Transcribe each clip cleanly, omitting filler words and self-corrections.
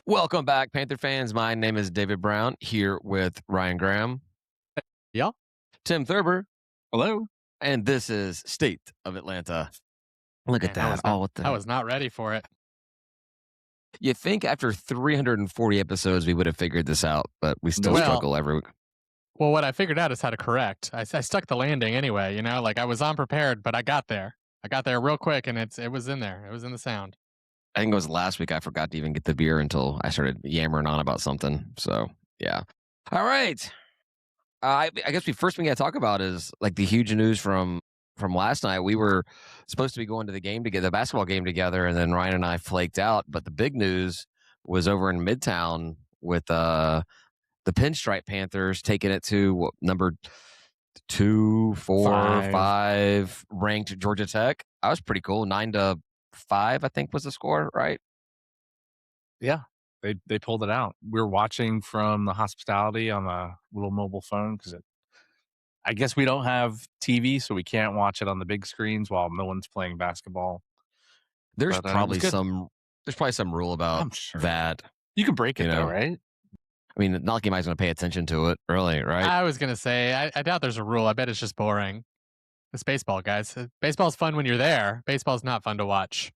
Welcome back, Panther fans. My name is David Brown, here with Ryan Graham, Yeah. Tim Thurber, Hello. and this is State of Atlanta. Look at Man, that. What I was not ready for it. You think after 340 episodes we would have figured this out, but we still Well- struggle every week. Well, what I figured out is how to correct. I stuck the landing anyway, like I was unprepared, but I got there. I got there real quick, and it was in there. It was in the sound. I think it was last week I forgot to even get the beer until I started yammering on about something. So, yeah. All right. I guess first thing we got to talk about is like the huge news from last night. We were supposed to be going to the game together, the basketball game together, and then Ryan and I flaked out. But the big news was over in Midtown with the Pinstripe Panthers taking it to number 2, 4, 5 ranked Georgia Tech. That was pretty cool. 9-5, I think was the score, right? Yeah, they pulled it out. We were watching from the hospitality on a little mobile phone because I guess we don't have TV, so we can't watch it on the big screens while no one's playing basketball. There's But, it probably was good. there's probably some rule about I'm sure that. you can break it you though, know. right? I mean, not like anybody's going to pay attention to it, really, right? I was gonna say I doubt there's a rule. I bet it's just boring. It's baseball, guys. Baseball's fun when you're there. Baseball's not fun to watch.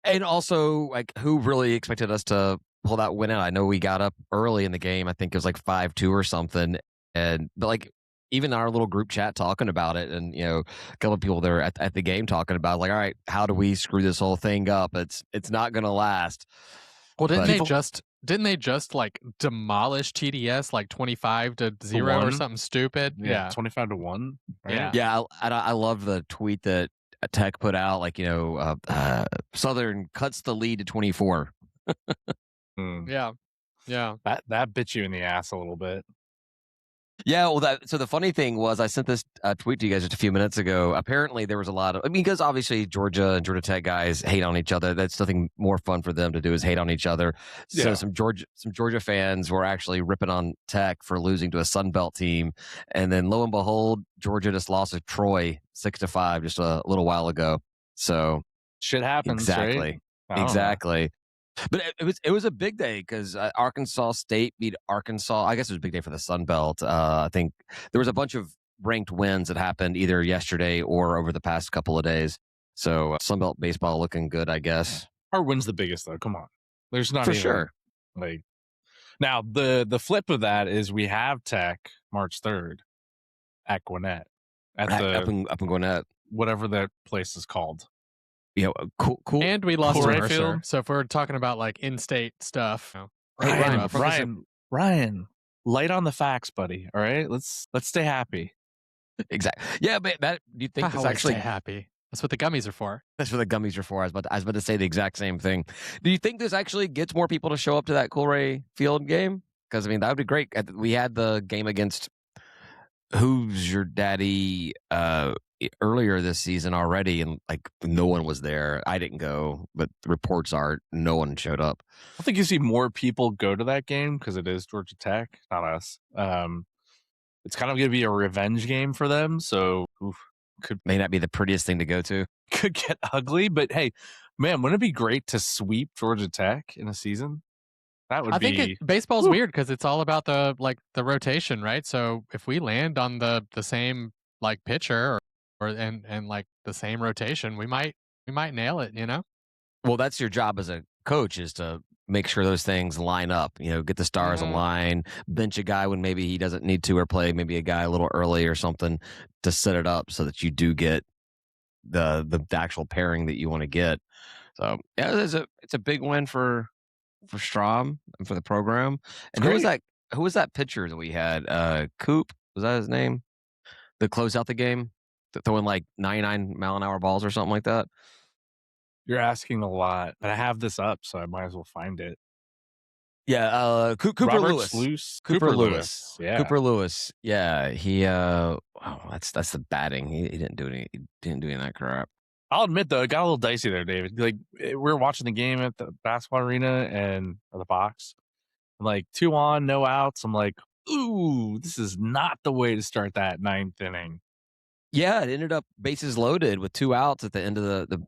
And also, like, who really expected us to pull that win out? I know we got up early in the game. I think it was like 5-2 or something. But like, even our little group chat talking about it, and a couple of people there at the game talking about, like, all right, how do we screw this whole thing up? It's not going to last. Well, didn't But- they just like demolish TDS like 25-0 or 1? something stupid? Yeah. 25-1. Right? Yeah. Yeah, I love the tweet that Tech put out, like, Southern cuts the lead to 24. Hmm. Yeah. Yeah. That bit you in the ass a little bit. Yeah, well, so the funny thing was, I sent this tweet to you guys just a few minutes ago. Apparently, there was a lot of, because obviously Georgia and Georgia Tech guys hate on each other. That's nothing more fun for them to do is hate on each other. So Yeah. some Georgia fans were actually ripping on Tech for losing to a Sun Belt team, and then lo and behold, Georgia just lost to Troy 6-5 just a little while ago. So Shit happens. exactly, Right? I don't know. exactly. But it was a big day because Arkansas State beat Arkansas. I guess it was a big day for the Sun Belt. I think there was a bunch of ranked wins that happened either yesterday or over the past couple of days. So Sun Belt baseball looking good, I guess. Our win's the biggest though. Come on. There's not For even, sure. Like now the flip of that is we have Tech March 3rd at Gwinnett at Up the in Gwinnett. whatever that place is called. Cool. And we lost to Cool. Mercer. Rayfield. So if we're talking about like in-state stuff, Hey, Ryan, light on the facts, buddy. All right, let's stay happy. Exactly. Yeah, but do you think this I actually? stay happy. That's what the gummies are for. That's what the gummies are for. I was about to say the exact same thing. Do you think this actually gets more people to show up to that Coolray Field game? Because I mean, that would be great. We had the game against Who's Your Daddy earlier this season already, and like no one was there. I didn't go, but the reports are no one showed up. I think you see more people go to that game because it is Georgia Tech, not us. It's kind of going to be a revenge game for them, so May not be the prettiest thing to go to. could get ugly. But hey, man, wouldn't it be great to sweep Georgia Tech in a season? That would I be. think baseball's weird because it's all about the rotation, right? So if we land on the same like pitcher and like the same rotation, we might nail it, Well, that's your job as a coach, is to make sure those things line up. Get the stars Mhm. aligned, bench a guy when maybe he doesn't need to, or play maybe a guy a little early or something to set it up so that you do get the actual pairing that you want to get. So yeah, it's a big win for Strom and for the program. And who was that pitcher that we had? Coop, was that his name? To close out the game, throwing like 99-mile-an-hour balls or something like that. You're asking a lot, but I have this up, so I might as well find it. Yeah, Cooper Robert Lewis. Sluice? Cooper Lewis. Yeah. Cooper Lewis. Yeah, he. Wow, that's the batting. He didn't do any. He didn't do any of that crap. I'll admit though, it got a little dicey there, David. Like we were watching the game at the basketball arena or the box, and like 2 on, no outs. I'm like, ooh, this is not the way to start that 9th inning. Yeah, it ended up bases loaded with 2 outs at the end of the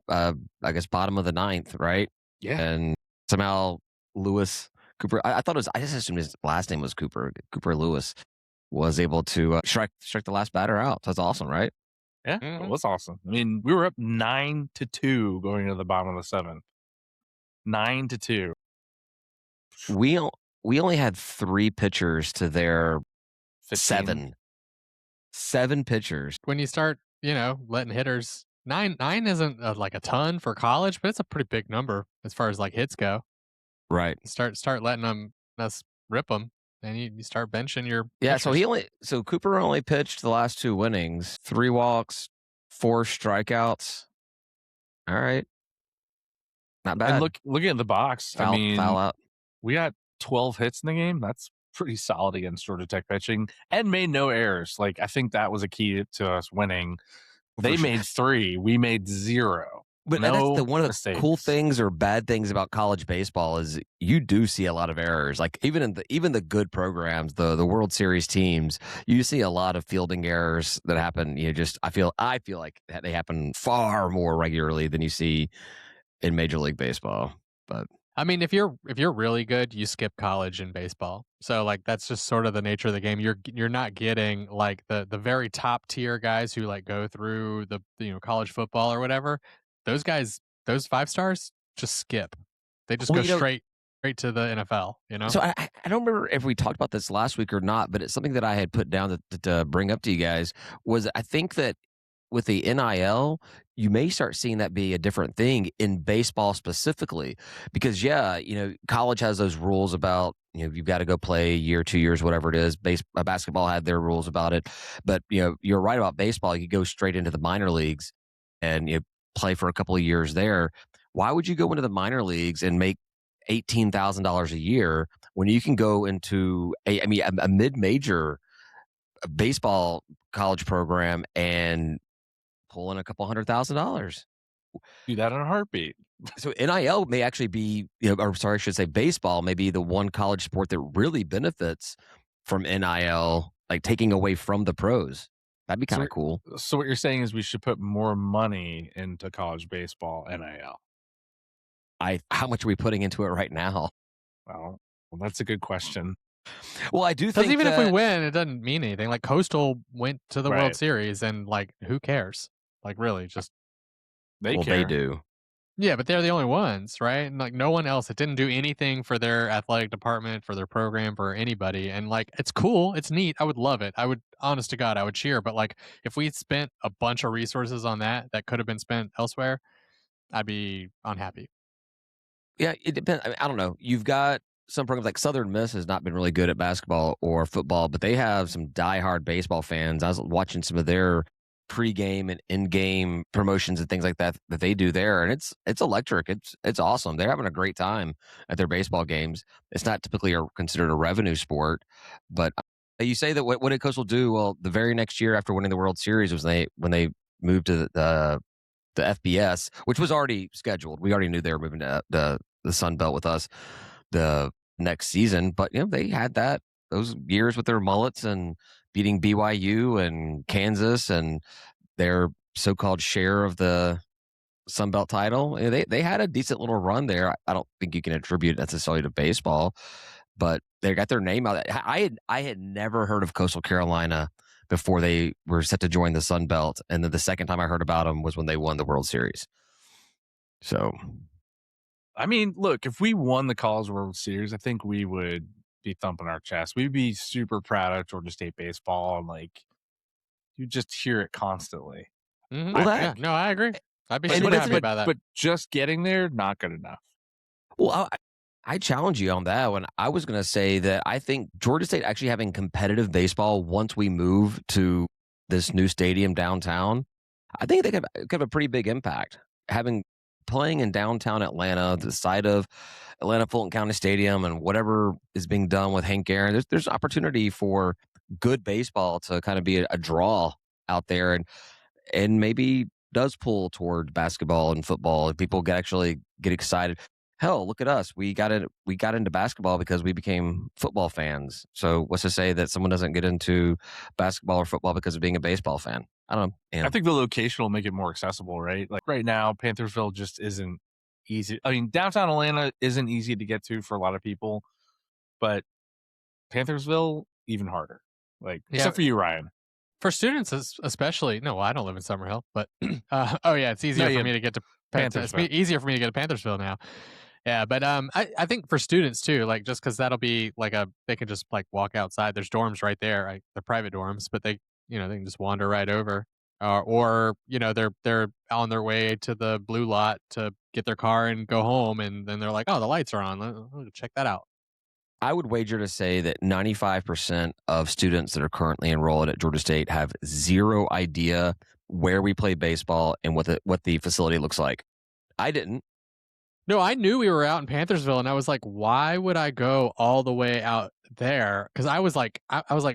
I guess bottom of the 9th, right? Yeah. And somehow Lewis Cooper. I thought it was. I just assumed his last name was Cooper. Cooper Lewis was able to strike the last batter out. That's awesome, right? Yeah, Mhm. it was awesome. I mean, we were up 9-2 going into the bottom of the 7th. 9-2. We we only had 3 pitchers to their 15. 7 pitchers. When you start, letting hitters nine isn't like a ton for college, but it's a pretty big number as far as like hits go. Right. Start letting us rip them, and you start benching your Yeah. pitchers. So Cooper only pitched the last 2 innings, 3 walks, 4 strikeouts. All right. Not bad. And looking at the box, I foul mean, out. we got 12 hits in the game. That's pretty solid against Georgia Tech pitching, and made no errors. Like, I think that was a key to us winning. They sure. made 3. We made 0. But No that's one of the mistakes. cool things or bad things about college baseball is you do see a lot of errors. Like even the good programs, the World Series teams, you see a lot of fielding errors that happen. I feel like they happen far more regularly than you see in Major League Baseball. But I mean, if you're really good, you skip college in baseball. So like that's just sort of the nature of the game. You're not getting like the very top tier guys who like go through the college football or whatever. Those guys, those 5 stars, just skip. They just Well, go straight to the NFL. So I don't remember if we talked about this last week or not, but it's something that I had put down to bring up to you guys was I think that with the NIL, you may start seeing that be a different thing in baseball specifically, because college has those rules about you've got to go play a year, 2 years, whatever it is. Basketball had their rules about it, but you're right about baseball. You go straight into the minor leagues and you play for a couple of years there. Why would you go into the minor leagues and make $18,000 a year when you can go into a mid-major baseball college program and pull in a couple $100,000? Do that in a heartbeat. So NIL may actually be, I should say baseball may be the one college sport that really benefits from NIL, like taking away from the pros. That'd be kind of cool. So what you're saying is we should put more money into college baseball NIL. How much are we putting into it right now? Well, that's a good question. Well, I do think because even if we win, it doesn't mean anything. Like Coastal went to the World Right. Series, and like who cares? Like really, just They well, care. they do. yeah, but they're the only ones, right? And like no one else, it didn't do anything for their athletic department, for their program, for anybody. And like it's cool, it's neat. I would love it. I would, honest to God, I would cheer. But like if we spent a bunch of resources on that could have been spent elsewhere, I'd be unhappy. Yeah, it depends. I don't know. You've got some programs like Southern Miss has not been really good at basketball or football, but they have some diehard baseball fans. I was watching some of their pregame and in-game promotions and things like that they do there, and it's electric. It's awesome. They're having a great time at their baseball games. It's not typically considered a revenue sport, but you say that what did Coastal do? Well, the very next year after winning the World Series was when they moved to the FBS, which was already scheduled. We already knew they were moving to the Sun Belt with us the next season, but they had those years with their mullets and beating BYU and Kansas and their so-called share of the Sun Belt title. They had a decent little run there. I don't think you can attribute it necessarily to baseball, but they got their name out. I had never heard of Coastal Carolina before they were set to join the Sun Belt, and then the second time I heard about them was when they won the World Series. So, I mean, look, if we won the College World Series, I think we would be thumping our chest. We'd be super proud of Georgia State baseball, and like you just hear it constantly. Mhm. Well, I agree. I'd be And super it is- happy about that. But just getting there, not good enough. well, I challenge you on that one. I was going to say that I think Georgia State actually having competitive baseball once we move to this new stadium downtown, I think they could have a pretty big impact. Playing in downtown Atlanta, the site of Atlanta Fulton County Stadium, and whatever is being done with Hank Aaron, there's opportunity for good baseball to kind of be a draw out there, and maybe does pull toward basketball and football, and people actually get excited. Hell, look at us. We got into basketball because we became football fans. So what's to say that someone doesn't get into basketball or football because of being a baseball fan? I don't know. I think the location will make it more accessible, right? Like right now, Panthersville just isn't easy. I mean, downtown Atlanta isn't easy to get to for a lot of people. but Panthersville even harder. Like Yeah. except for you, Ryan. For students, especially. No, I don't live in Summerhill, but oh yeah, it's easier for me to get to It's Panthersville. easier for me to get to Panthersville now. Yeah, but I think for students too, like just because that'll be like they can just like walk outside. There's dorms right there, like the private dorms, but they they can just wander right over, or they're on their way to the blue lot to get their car and go home, and then they're like, oh, the lights are on. Let check that out. I would wager to say that 95% of students that are currently enrolled at Georgia State have zero idea where we play baseball and what the facility looks like. I didn't. No, I knew we were out in Panthersville, and I was like, why would I go all the way out there? Because I was like,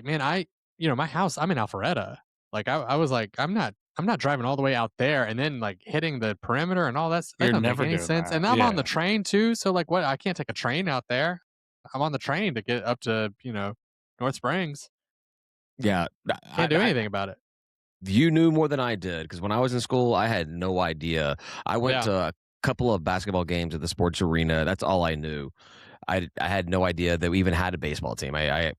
man, my house, I'm in Alpharetta. Like, I was like, I'm not driving all the way out there and then like hitting the perimeter and all that. That You're doesn't never make any doing sense. that. And I'm on the Yeah. train too, so like, what? I can't take a train out there. I'm on the train to get up to North Springs. Yeah. Can't do anything about it. You knew more than I did because when I was in school, I had no idea. I went Yeah. to a couple of basketball games at the sports arena. That's all I knew. I had no idea that we even had a baseball team. I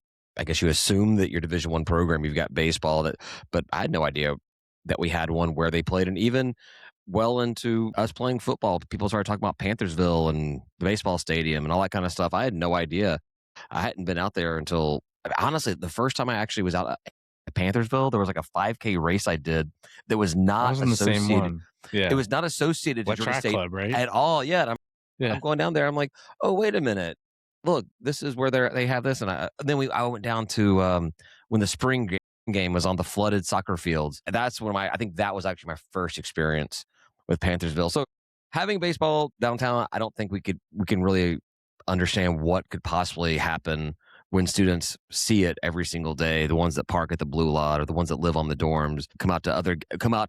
guess you assume that your Division I program, you've got baseball, but I had no idea that we had one where they played. And even well into us playing football, people started talking about Panthersville and the baseball stadium and all that kind of stuff. I had no idea. I hadn't been out there until, honestly, the first time I actually was out at Panthersville, there was like a 5K race I did that was I not was in the same associated. one. Yeah. It was not associated to What Georgia track State club, right? at all. Yeah, and Yeah. I'm going down there. I'm like, oh, wait a minute. Look, this is where they have this. And I went down to when the spring game was on the flooded soccer fields. And that's when I think that was actually my first experience with Panthersville. So having baseball downtown, I don't think we can really understand what could possibly happen when students see it every single day. The ones that park at the blue lot or the ones that live on the dorms come out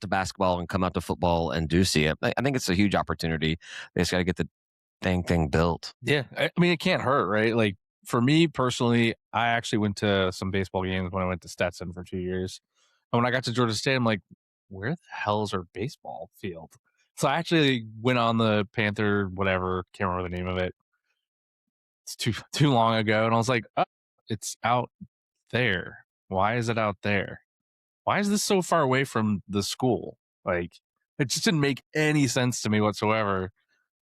to basketball and come out to football and do see it. I think it's a huge opportunity. They just got to get the dang thing built. Yeah. I mean, it can't hurt, right? Like for me personally, I actually went to some baseball games when I went to Stetson for 2 years. And when I got to Georgia State, I'm like, where the hell is our baseball field? So I actually went on the Panther, whatever, can't remember the name of it. It's too long ago. And I was like, oh, it's out there. Why is it out there? Why is this so far away from the school? Like, it just didn't make any sense to me whatsoever.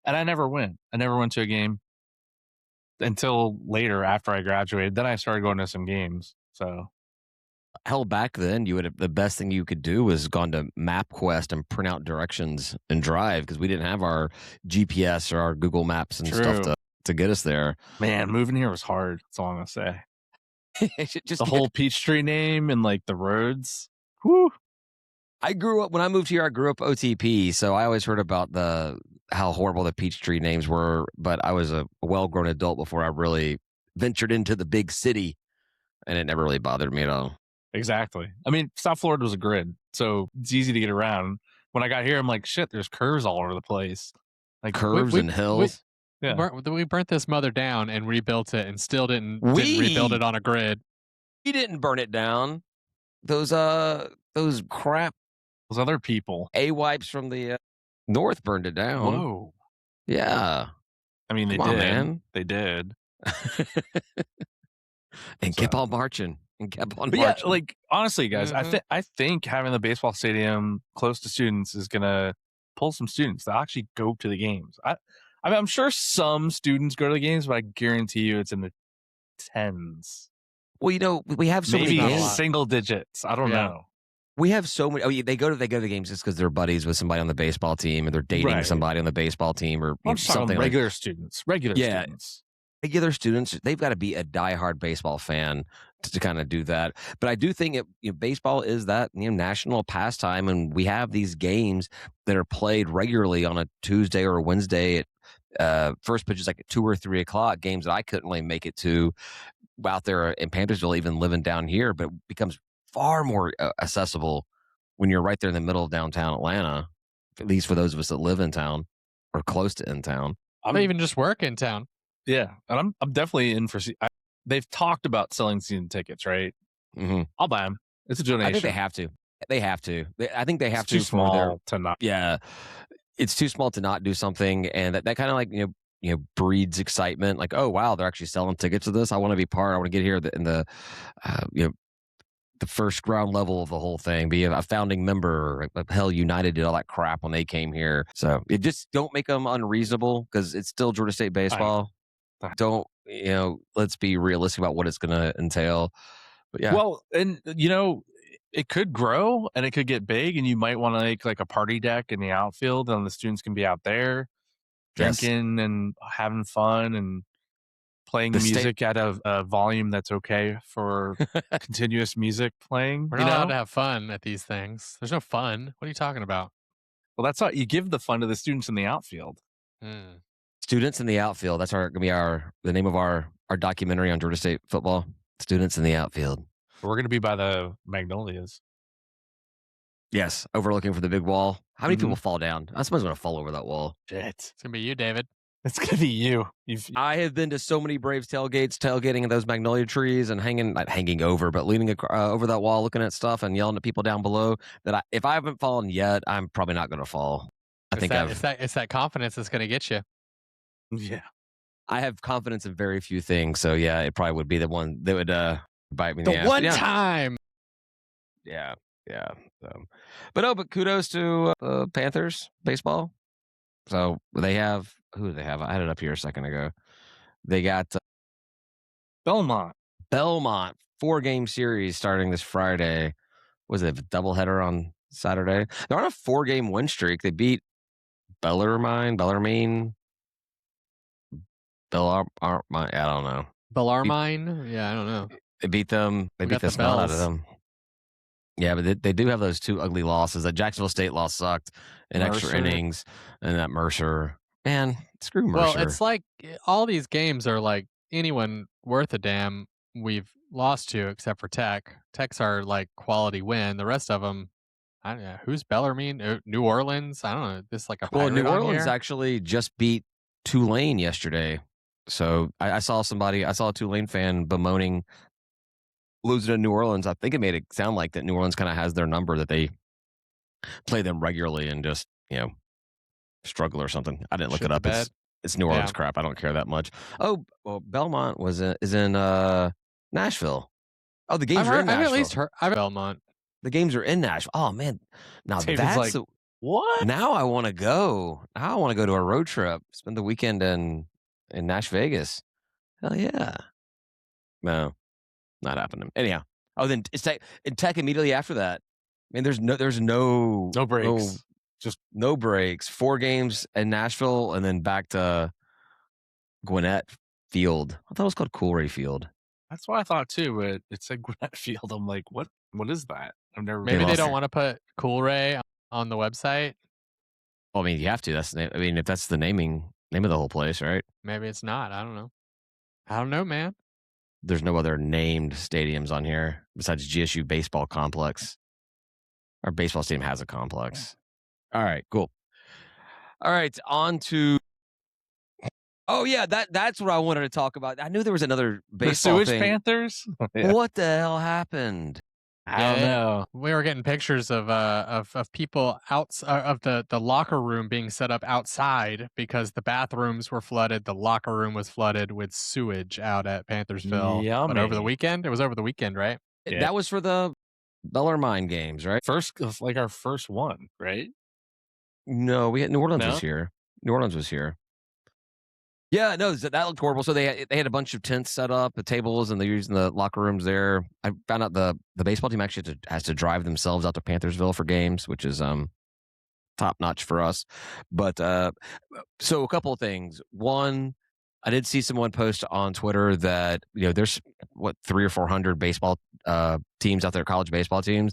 And I never went. I never went to a game until later after I graduated. Then I started going to some games. So Hell, back then the best thing you could do was gone to MapQuest and print out directions and drive because we didn't have our GPS or our Google Maps and stuff to get us there. Man, moving here was hard. That's all I'm gonna say. Just The whole Peachtree name and like the roads. Whew. when I moved here, I grew up OTP, so I always heard about how horrible the Peachtree names were, but I was a well-grown adult before I really ventured into the big city, and it never really bothered me at all. Exactly. I mean, South Florida was a grid, so it's easy to get around. When I got here, I'm like, shit, there's curves all over the place. Like Curves and hills. Yeah. We burnt this mother down and rebuilt it, and still didn't rebuild it on a grid. We didn't burn it down. Those crap Those other people. A-wipes from the north burned it down. Whoa. Yeah. I mean, they Come on, did. man. They did. And kept on marching. And kept on But marching. yeah, like honestly, guys, Mhm. I think having the baseball stadium close to students is gonna pull some students to actually go to the games. I mean, I'm sure some students go to the games, but I guarantee you it's in the tens, Well, we have so maybe many a lot. games. single digits. I don't Yeah. know. We have so many. Oh, yeah, they go to the games just because they're buddies with somebody on the baseball team, or they're dating Right. somebody on the baseball team, or I'm just talking something like regular students. Regular Yeah. students. regular students. They've got to be a diehard baseball fan to kind of do that. But I do think baseball is that national pastime, and we have these games that are played regularly on a Tuesday or a Wednesday. First pitch is like at 2 or 3 o'clock. Games that I couldn't really make it to out there in Panthersville, even living down here, but it becomes far more accessible when you're right there in the middle of downtown Atlanta. At least for those of us that live in town or close to in town. They even just work in town. Yeah, and I'm definitely in for. They've talked about selling season tickets, right? Mm-hmm. I'll buy them. It's a donation. I think they have to. They have to. I think they have It's to. too small to not. Yeah, it's too small to not do something, and that kind of like breeds excitement. Like, oh wow, they're actually selling tickets to this. I want to be part. I want to get here in the the first ground level of the whole thing, be a founding member. Hell, United did all that crap when they came here. So it just don't make them unreasonable, because it's still Georgia State baseball. Don't, let's be realistic about what it's going to entail. But yeah. Well, and it could grow and it could get big, and you might want to make like a party deck in the outfield, and the students can be out there drinking and having fun and playing music at a volume that's okay for continuous music playing. We're not allowed to have fun at these things. There's no fun. What are you talking about? Well, that's not, you give the fun to the students in the outfield. Students in the outfield. That's gonna be the name of our documentary on Georgia State football. Students in the outfield. We're going to be by the Magnolias. Yes, overlooking from the big wall. How many people fall down? Someone's going to fall over that wall. Shit. It's going to be you, David. It's going to be you. I have been to so many Braves tailgating in those magnolia trees and not hanging over, but leaning over that wall, looking at stuff and yelling at people down below, that if I haven't fallen yet, I'm probably not going to fall. It's that confidence that's going to get you. Yeah. I have confidence in very few things. So yeah, it probably would be the one that would bite me in the ass. One time. Yeah. But kudos to Panthers baseball. So who do they have? I had it up here a second ago. They got Belmont 4-game series starting this Friday. Was it a doubleheader on Saturday? They're on a 4-game win streak. They beat Bellarmine. I don't know. Bellarmine? Yeah, I don't know. They beat them. They beat the smell out of them. Yeah, but they do have those 2 ugly losses. That Jacksonville State loss sucked in extra innings, and that Mercer. Man, screw Mercer. Well, it's like all these games are like anyone worth a damn we've lost to, except for Tech. Tech's our like quality win. The rest of them, I don't know. Who's Bellarmine? New Orleans? I don't know. This like a pirate New Orleans here? actually just beat Tulane yesterday. So I saw a Tulane fan bemoaning losing to New Orleans. I think it made it sound like that New Orleans kind of has their number, that they play them regularly and just, struggle or something. I didn't look it up. It's New Orleans crap. I don't care that much. Oh, well, Belmont is in Nashville. Oh, the games are in Nashville. I've at least heard Belmont. The games are in Nashville. Oh man, now David's that's like, what? Now I want to go. Now I want to go to a road trip. Spend the weekend in Nash Vegas. Hell yeah. No, not happening. Anyhow. Oh, then it's Tech immediately after that. I mean, there's no breaks. Just no breaks. 4 games in Nashville, and then back to Gwinnett Field. I thought it was called Coolray Field. That's what I thought too, but it said Gwinnett Field. I'm like, what is that? I've never. Maybe they don't want to put Coolray on the website. Well, I mean, you have to. If that's the name of the whole place, right? Maybe it's not. I don't know, man. There's no other named stadiums on here besides GSU Baseball Complex. Our baseball stadium has a complex. All right, cool. All right, on to. Oh yeah, that's what I wanted to talk about. I knew there was another baseball the sewage thing. Panthers. Yeah. What the hell happened? I don't know. We were getting pictures of people out of the locker room being set up outside because the bathrooms were flooded. The locker room was flooded with sewage out at Panthersville. Yummy. But over the weekend, it was over the weekend, right? Yeah. That was for the Bellarmine games, right? Our first one, right? No, we had New Orleans was here. New Orleans was here. Yeah, no, that looked horrible. So they had a bunch of tents set up, the tables, and they're using the locker rooms there. I found out the baseball team actually has to drive themselves out to Panthersville for games, which is top notch for us. But so a couple of things. One, I did see someone post on Twitter that there's 300 or 400 baseball teams out there, college baseball teams,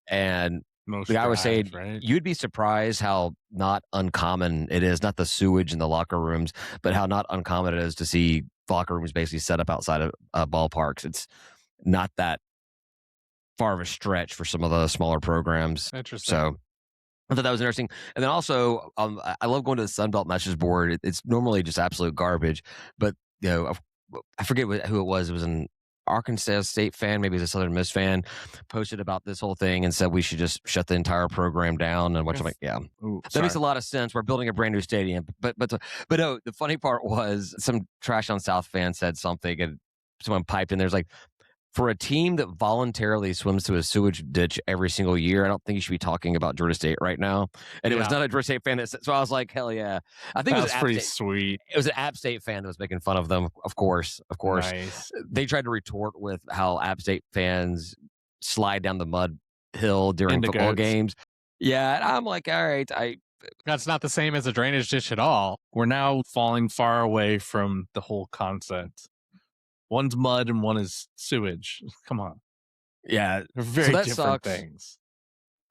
and the guy was saying, right? You'd be surprised how not uncommon it is, not the sewage in the locker rooms, but how not uncommon it is to see locker rooms basically set up outside of ballparks. It's not that far of a stretch for some of the smaller programs. Interesting. So I thought that was interesting. And then also, I love going to the Sunbelt message board. It's normally just absolute garbage, but I forget who it was. It was an Arkansas State fan, maybe he's a Southern Miss fan, posted about this whole thing and said we should just shut the entire program down. And which I'm like, yeah, Ooh, that makes a lot of sense. We're building a brand new stadium. But no, the funny part was some Trash on South fan said something and someone piped in. There's like, for a team that voluntarily swims to a sewage ditch every single year, I don't think you should be talking about Georgia State right now. And it was not a Georgia State fan that said, so I was like, hell yeah. I think it was pretty sweet. It was an App State fan that was making fun of them. Of course. Nice. They tried to retort with how App State fans slide down the mud hill during football games. Yeah, and I'm like, all right, That's not the same as a drainage ditch at all. We're now falling far away from the whole concept. One's mud and one is sewage. Come on. Yeah. They're very different sucks. things.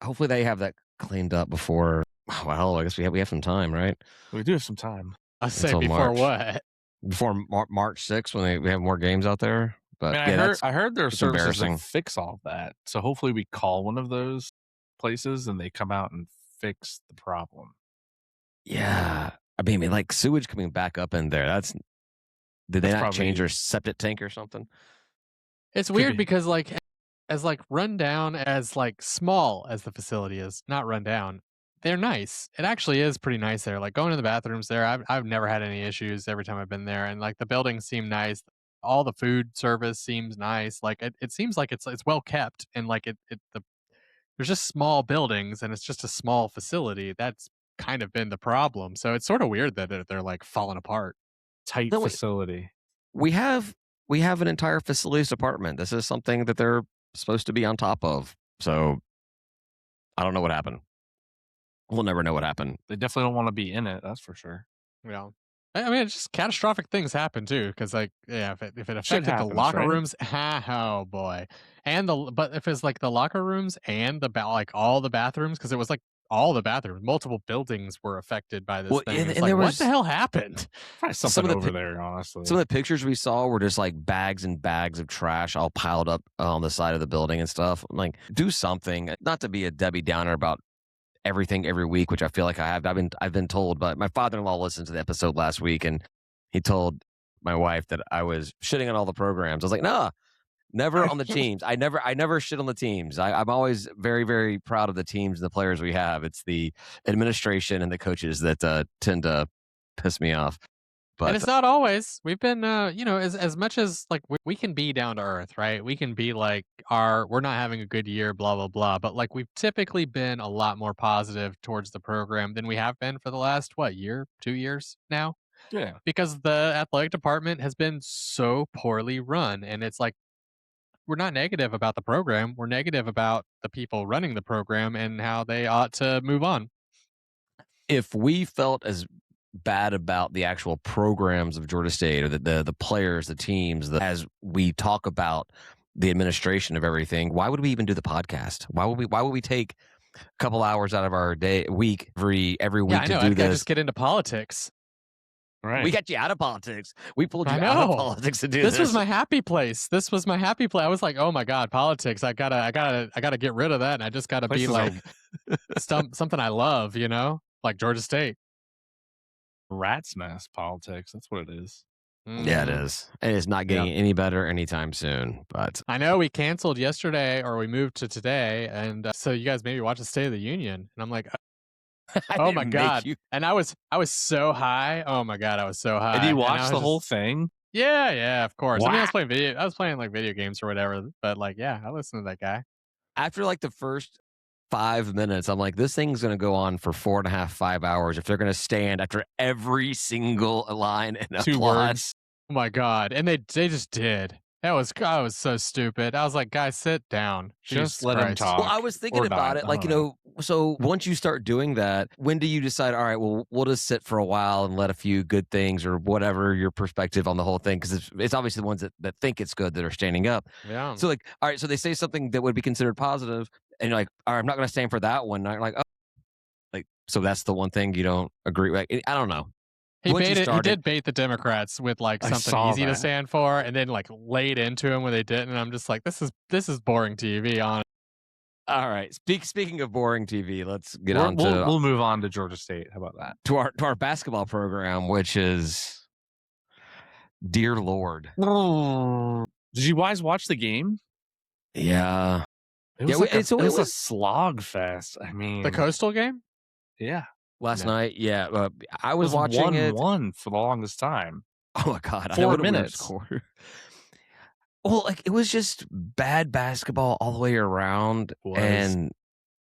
Hopefully they have that cleaned up before. Well, I guess we have some time, right? We do have some time. I say before March. What? Before March 6th when we have more games out there. But I heard there are services that fix all of that. So hopefully we call one of those places and they come out and fix the problem. Yeah. I mean, like sewage coming back up in there. Did they not change their septic tank or something? It's weird because as run down as small as the facility is, not run down, they're nice. It actually is pretty nice there. Like going to the bathrooms there, I've never had any issues every time I've been there, and like the buildings seem nice. All the food service seems nice. Like it seems like it's well kept, and like there's just small buildings and it's just a small facility. That's kind of been the problem. So it's sort of weird that they're like falling apart. Tight facility. We have an entire facilities department. This is something that they're supposed to be on top of. So I don't know what happened. We'll never know what happened. They definitely don't want to be in it. That's for sure. Yeah. I mean, it's just catastrophic things happen too. Because if it affected the locker rooms, oh boy. But if it's like the locker rooms and all the bathrooms, because it was like all the bathrooms, multiple buildings were affected by this thing. And like, what the hell happened? Probably something over there, honestly. Some of the pictures we saw were just like bags and bags of trash all piled up on the side of the building and stuff. I'm like, do something. Not to be a Debbie Downer about everything every week, which I feel like I have. I've been told, but my father-in-law listened to the episode last week and he told my wife that I was shitting on all the programs. I was like, nah. Never on the teams. I never shit on the teams. I'm always very, very proud of the teams and the players we have. It's the administration and the coaches that tend to piss me off. But and it's not always. We've been, as much as like we can be down to earth, right? We can be like, we're not having a good year, blah blah blah. But like we've typically been a lot more positive towards the program than we have been for the last 2 years now. Yeah, because the athletic department has been so poorly run, and it's like, we're not negative about the program. We're negative about the people running the program and how they ought to move on. If we felt as bad about the actual programs of Georgia State or the players, the teams, as we talk about the administration of everything, why would we even do the podcast? Why would we take a couple hours out of our week every week to do this? Just get into politics. Right. We got you out of politics. We pulled you out of politics to do this. This was my happy place. I was like, oh my God, politics. I gotta get rid of that. And I just gotta be like something I love, like Georgia State. Rat's nest politics. That's what it is. Yeah, it is. It is not getting any better anytime soon. But I know we canceled yesterday, or we moved to today, and so you guys maybe watch the State of the Union. And I'm like, oh my God. And I was so high. Oh my God, I was so high. Did you watch the whole thing? Yeah, of course. Wow. I mean, I was playing like video games or whatever, but like, yeah, I listened to that guy. After like the first 5 minutes, I'm like, this thing's going to go on for 4.5, 5 hours if they're going to stand after every single line and Two words. Oh my God. And they just did. I was so stupid. I was like, guys, sit down. Just let him talk. Well, I was thinking about it. Like, so once you start doing that, when do you decide, all right, well, we'll just sit for a while and let a few good things or whatever your perspective on the whole thing? Because it's obviously the ones that think it's good that are standing up. Yeah. So like, all right, so they say something that would be considered positive and you're like, all right, I'm not going to stand for that one. And you're like, oh, like, so that's the one thing you don't agree with. I don't know. He did bait the Democrats with like something easy to stand for, and then like laid into him when they didn't. And I'm just like, this is boring TV. On. All right. Speaking of boring TV, let's get we'll move on to Georgia State. How about that? To our basketball program, which is, dear Lord, Did you guys watch the game? Yeah. It was Yeah, like it a was slog fest. I mean, The Coastal game? yeah, last No. night. Yeah, I it was was watching it. 1-1 for the longest time. Oh my god, I 4 know what a weird minutes. score. Well, like it was just bad basketball all the way around, Was. and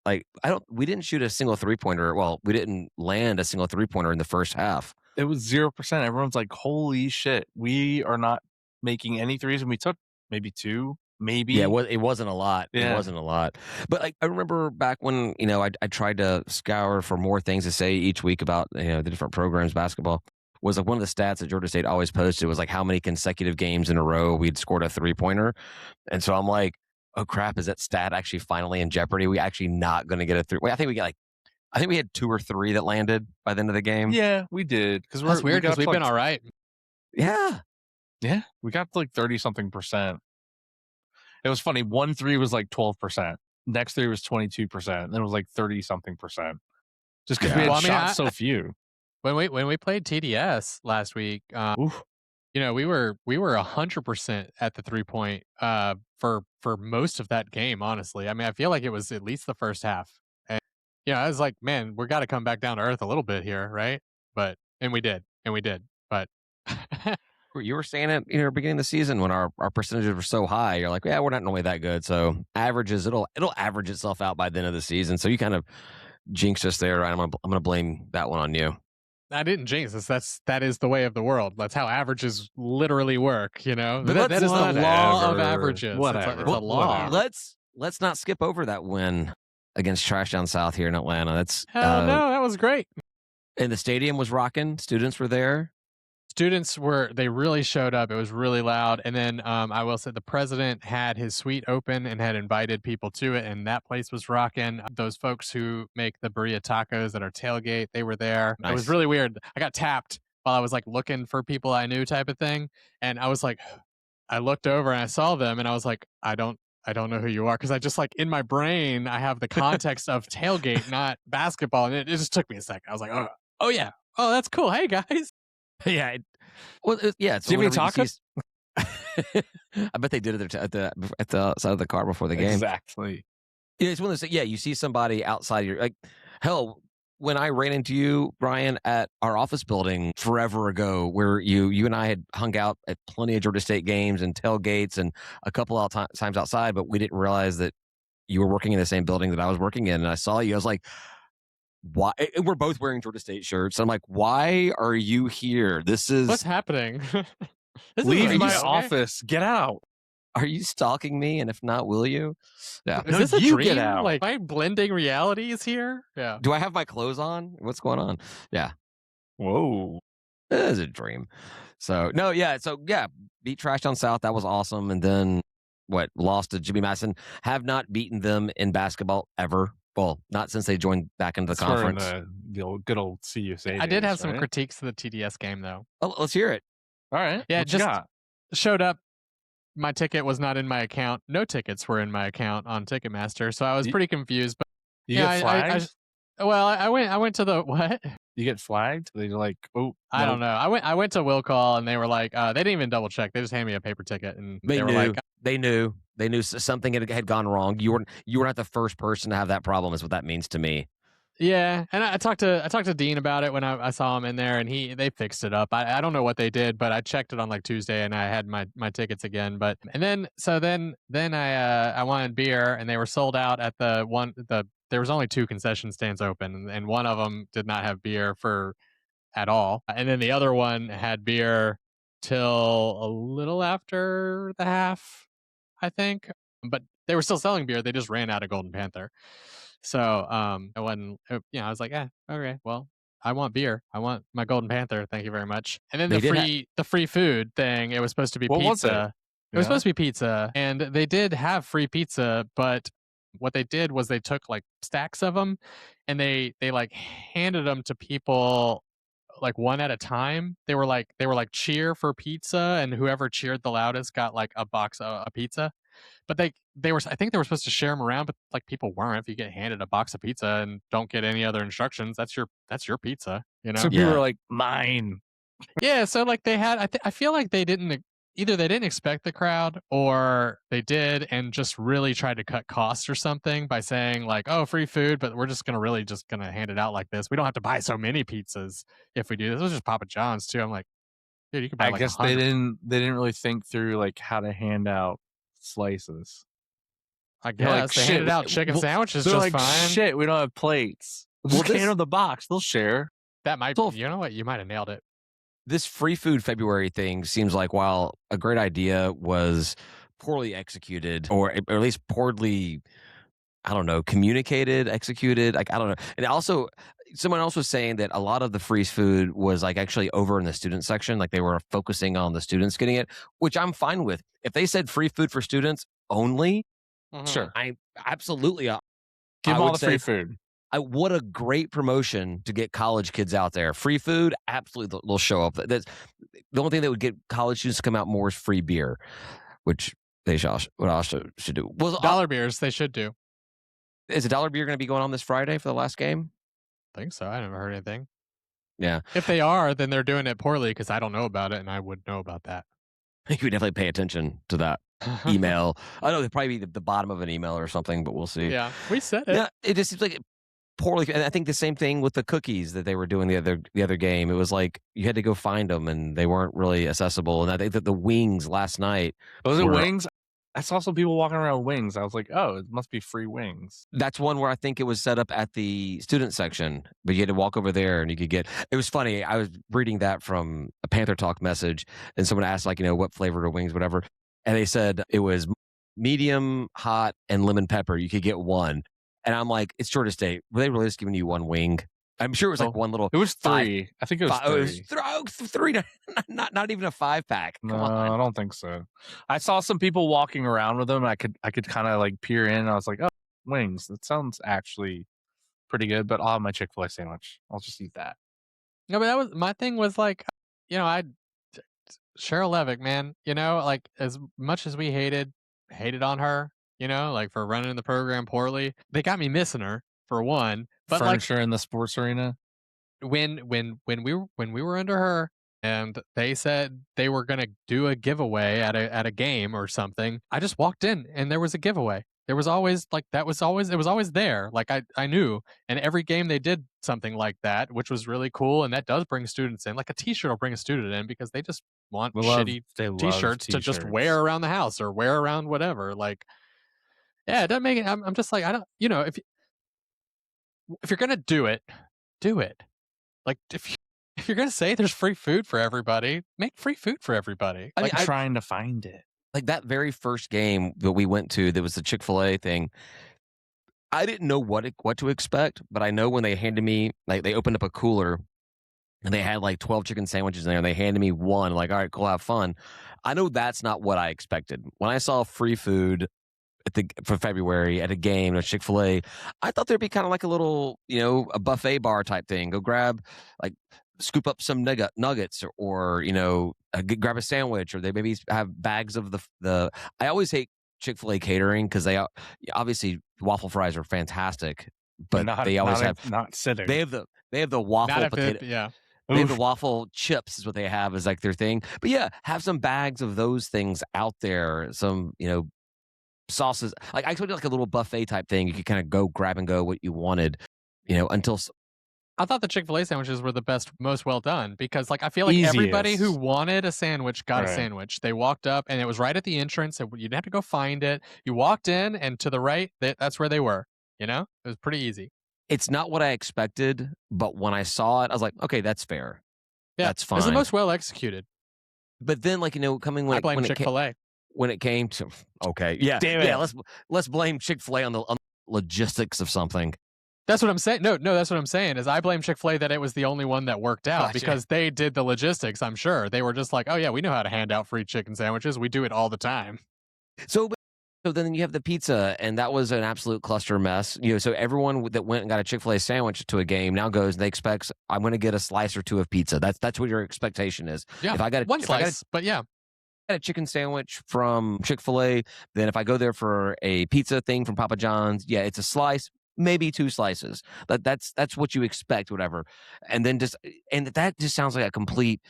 like we didn't shoot a single 3-pointer. Well, we didn't land a single 3-pointer in the first half. It was 0%. Everyone's like, "Holy shit, we are not making any threes," and we took maybe 2, maybe. Yeah, it wasn't a lot. It Yeah. wasn't a lot. But like I remember back when I tried to scour for more things to say each week about the different programs basketball. Was like one of the stats that Georgia State always posted was like how many consecutive games in a row we'd scored a 3-pointer. And so I'm like, oh crap, is that stat actually finally in jeopardy? We actually not going to get a 3? Wait, I think we had 2 or 3 that landed by the end of the game. Yeah, we did. Because That's weird because we've been all right. Yeah. Yeah, we got to like 30-something%. It was funny. 1 3 was like 12%. Next 3 was 22%. Then it was like 30-something%. Just because we had shot so few. When we played TDS last week, we were 100% at the 3-point for most of that game. Honestly, I mean, I feel like it was at least the first half. And I was like, man, we got to come back down to earth a little bit here, right? And we did. But you were saying it, beginning of the season when our percentages were so high. You're like, yeah, we're not normally that good. So averages, it'll average itself out by the end of the season. So you kind of jinxed us there, right? I'm gonna blame that one on you. I didn't jinx us. That is the way of the world. That's how averages literally work. That is the law of averages. Whatever. It's a law. Let's not skip over that win against Trash Down South here in Atlanta. That's hell no, that was great. And the stadium was rocking. Students were there. They really showed up. It was really loud. And then I will say the president had his suite open and had invited people to it. And that place was rocking. Those folks who make the burrito tacos at our tailgate, they were there. Nice. It was really weird. I got tapped while I was like looking for people I knew type of thing. And I was like, I looked over and I saw them and I was like, I don't know who you are. Cause I just like in my brain, I have the context of tailgate, not basketball. And it just took me a second. I was like, oh yeah. Oh, that's cool. Hey guys. Yeah. Well, yeah. Did we talk? I bet they did it at the side of the car before the game. Exactly. Yeah, it's one of those. Yeah, you see somebody outside your like. Hell, when I ran into you, Brian, at our office building forever ago, where you and I had hung out at plenty of Georgia State games and tailgates and a couple of times outside, but we didn't realize that you were working in the same building that I was working in, and I saw you. I was like, why? And we're both wearing Georgia State shirts. I'm like, why are you here? What's happening? Leave my office. Get out. Are you stalking me? And if not, will you? Yeah. Is this a dream? Get out. Like, am I blending realities here? Yeah. Do I have my clothes on? What's going on? Yeah. Whoa. It is a dream. So no, yeah. So yeah, beat Trash Down South. That was awesome. And then lost to Jimmy Madison. Have not beaten them in basketball ever. Well, not since they joined back into the conference. The old, good old CUSA. I did have some critiques to the TDS game, though. Oh, let's hear it. All right. Yeah, just showed up. My ticket was not in my account. No tickets were in my account on Ticketmaster, so I was pretty confused. But you get flagged? I went to the what? You get flagged? They're like, oh, I don't know. I went to Will Call and they were like, they didn't even double check. They just handed me a paper ticket and they were like, they knew something had gone wrong. You were not the first person to have that problem. Is what that means to me. Yeah, and I talked to Dean about it when I saw him in there, and they fixed it up. I don't know what they did, but I checked it on like Tuesday, and I had my tickets again. But then I wanted beer, and they were sold out at there was only 2 concession stands open, and one of them did not have beer at all, and then the other one had beer till a little after the half, I think. But they were still selling beer. They just ran out of Golden Panther. So I wasn't, I was like, okay, well, I want beer. I want my Golden Panther. Thank you very much. And then the free food thing, it was supposed to be pizza. Was it? It was supposed to be pizza, and they did have free pizza, but what they did was they took like stacks of them and they like handed them to people like one at a time. They were like cheer for pizza, and whoever cheered the loudest got like a box of a pizza. But I think they were supposed to share them around, but like people weren't. If you get handed a box of pizza and don't get any other instructions, that's your pizza, you know? So people were like, mine. Yeah. So like they had, I feel like they didn't either they didn't expect the crowd or they did and just really tried to cut costs or something by saying like, oh, free food, but we're just gonna hand it out like this. We don't have to buy so many pizzas if we do this. It was just Papa John's too. I'm like, dude, you could buy I like guess 100. they didn't really think through like how to hand out slices. I They're like, guess they "Shit, handed out chicken well," sandwiches they're just like, fine. shit, we don't have plates. Well, Just hand them the box. They'll share. That might, So- you know what? You might have nailed it. This free food February thing seems like, while a great idea, was poorly executed, or at least poorly, I don't know, communicated, executed. Like, I don't know. And also, someone else was saying that a lot of the free food was like actually over in the student section. Like, they were focusing on the students getting it, which I'm fine with. If they said free food for students only, Sure. I absolutely, Give I them all would the free say- food. what a great promotion to get college kids out there. Free food, absolutely, they'll show up. That's the only thing that would get college students to come out more is free beer, which they should do. Was Dollar beers, they should do. Is a dollar beer going to be going on this Friday for the last game? I think so. I never heard anything. Yeah, If they are, then they're doing it poorly because I don't know about it and I would know about that. you would definitely pay attention to that email. I know it'd probably be the bottom of an email or something, but we'll see. Yeah, we said it. Yeah, it just seems like poorly. And I think the same thing with the cookies that they were doing the other game. It was like you had to go find them, and they weren't really accessible. And I think that the wings last night. Was it were- wings? I saw some people walking around with wings. I was like, oh, it must be free wings. That's one where I think it was set up at the student section, but you had to walk over there and you could get. It was funny. I was reading that from a Panther Talk message, and someone asked, like, what flavor of wings, whatever, and they said it was medium, hot, and lemon pepper. You could get one, and I'm like, it's short of state. Were they really just giving you one wing? I'm sure it was like one little. It was five- three. I think it was Oh, it three. was three, not even a 5-pack. Come No, on. I don't think so. I saw some people walking around with them. I could kind of like peer in. And I was like, oh, wings. That sounds actually pretty good. But I'll have my Chick-fil-A sandwich. I'll just eat that. No, but that was my thing. Was like, Cheryl Levick, man. Like, as much as we hated on her, like for running the program poorly, they got me missing her for one. But like, Furniture in the sports arena. when we were under her and they said they were gonna do a giveaway at a game or something, I just walked in and there was a giveaway. There was always like it was always there. Like I knew, and every game they did something like that, which was really cool, and that does bring students in. Like a T-shirt will bring a student in because they just want shitty They love T-shirts to just wear around the house or wear around whatever. Like, yeah, it doesn't make it. I'm just like, I don't. If you're gonna do it, do it. Like, if you're gonna say there's free food for everybody, make free food for everybody. I mean, I'm trying to find it. Like that very first game that we went to, that was the Chick-fil-A thing. I didn't know what to expect, but I know when they handed me, like, they opened up a cooler and they had like 12 chicken sandwiches in there, and they handed me one. Like, all right, cool, have fun. I know that's not what I expected. When I saw free food for February at a game at Chick-fil-A, I thought there'd be kind of like a little, a buffet bar type thing. Go grab, like, scoop up some nuggets, or grab a sandwich, or they maybe have bags of the. I always hate Chick-fil-A catering because they obviously waffle fries are fantastic, but they always have not sitting. They have the waffle Not potato. yeah. They have the waffle chips is what they have, is like their thing. But yeah, have some bags of those things out there. Some sauces. Like, I expected like a little buffet type thing. You could kind of go grab and go what you wanted. Until. I thought the Chick-fil-A sandwiches were the best, most well done, because like I feel like everybody who wanted a sandwich got a sandwich. They walked up and it was right at the entrance. You didn't have to go find it. You walked in and to the right, that's where they were. It was pretty easy. It's not what I expected, but when I saw it, I was like, okay, that's fair. Yeah, that's fine. It's the most well executed. But then, like, coming when I blame Chick-fil-A. When it came to yeah, Damn it. yeah, let's blame Chick-fil-A on the logistics of something. That's what I'm saying. No, that's what I'm saying is I blame Chick-fil-A that it was the only one that worked out because they did the logistics. I'm sure they were just like, oh yeah, we know how to hand out free chicken sandwiches. We do it all the time. So then you have the pizza, and that was an absolute cluster mess. So everyone that went and got a Chick-fil-A sandwich to a game now goes and they expect, I'm going to get a slice or two of pizza. That's what your expectation is. Yeah, if I got one slice, but yeah. I got a chicken sandwich from Chick-fil-A, then if I go there for a pizza thing from Papa John's, yeah, it's a slice, maybe 2 slices. That's what you expect, whatever. And then that just sounds like a complete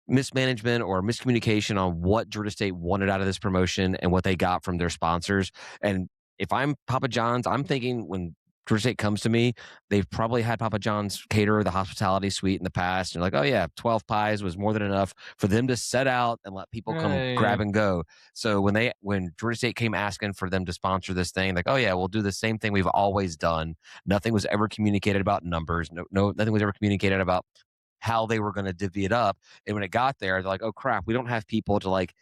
mismanagement or miscommunication on what Georgia State wanted out of this promotion and what they got from their sponsors. And if I'm Papa John's, I'm thinking when Georgia State comes to me, they've probably had Papa John's cater the hospitality suite in the past. And like, oh yeah, 12 pies was more than enough for them to set out and let people come grab and go. So when Georgia State came asking for them to sponsor this thing, like, oh yeah, we'll do the same thing we've always done. Nothing was ever communicated about numbers. Nothing was ever communicated about how they were going to divvy it up. And when it got there, they're like, oh crap, we don't have people to like,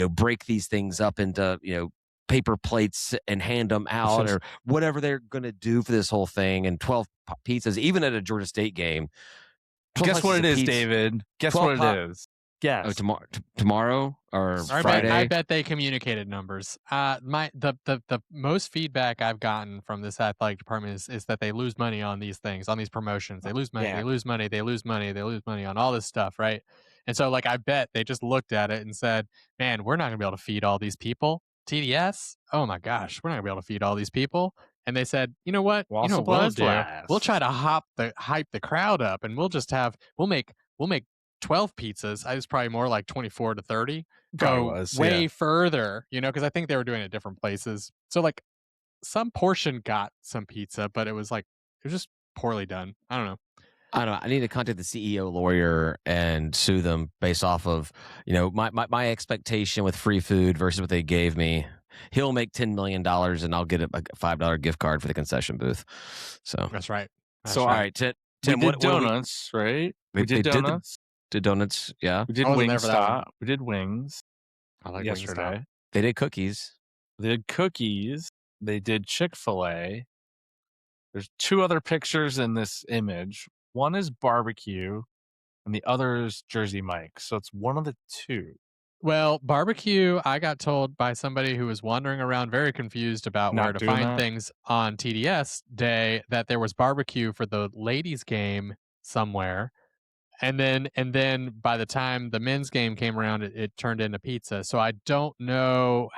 break these things up into, paper plates and hand them out or whatever they're going to do for this whole thing. And 12 pizzas, even at a Georgia State game. Guess what it is, David? Guess what it is? Yes. Oh, tomorrow or Friday? I bet they communicated numbers. The most feedback I've gotten from this athletic department is that they lose money on these things, on these promotions. They lose money, they lose money, they lose money, they lose money on all this stuff, right? And so, like, I bet they just looked at it and said, man, we're not going to be able to feed all these people. TDS? Oh my gosh, we're not going to be able to feed all these people. And they said, you know what? We'll do? We'll try to hype the crowd up, and we'll make 12 pizzas. I was probably more like 24 to 30. Go way further, because I think they were doing it at different places. So like some portion got some pizza, but it was just poorly done. I don't know. I need to contact the CEO lawyer and sue them based off of, my expectation with free food versus what they gave me. He'll make $10 million and I'll get a $5 gift card for the concession bso that's right. All right, Tim, we did donuts, right? We did donuts. Did donuts, yeah. We did Wingstop. We did wings. I like yesterday. Wingstop. They did cookies. They did Chick-fil-A. There's 2 other pictures in this image. One is barbecue, and the other is Jersey Mike's. So it's one of the 2. Well, barbecue, I got told by somebody who was wandering around very confused about where to find things on TDS Day that there was barbecue for the ladies' game somewhere. And then by the time the men's game came around, it turned into pizza. So I don't know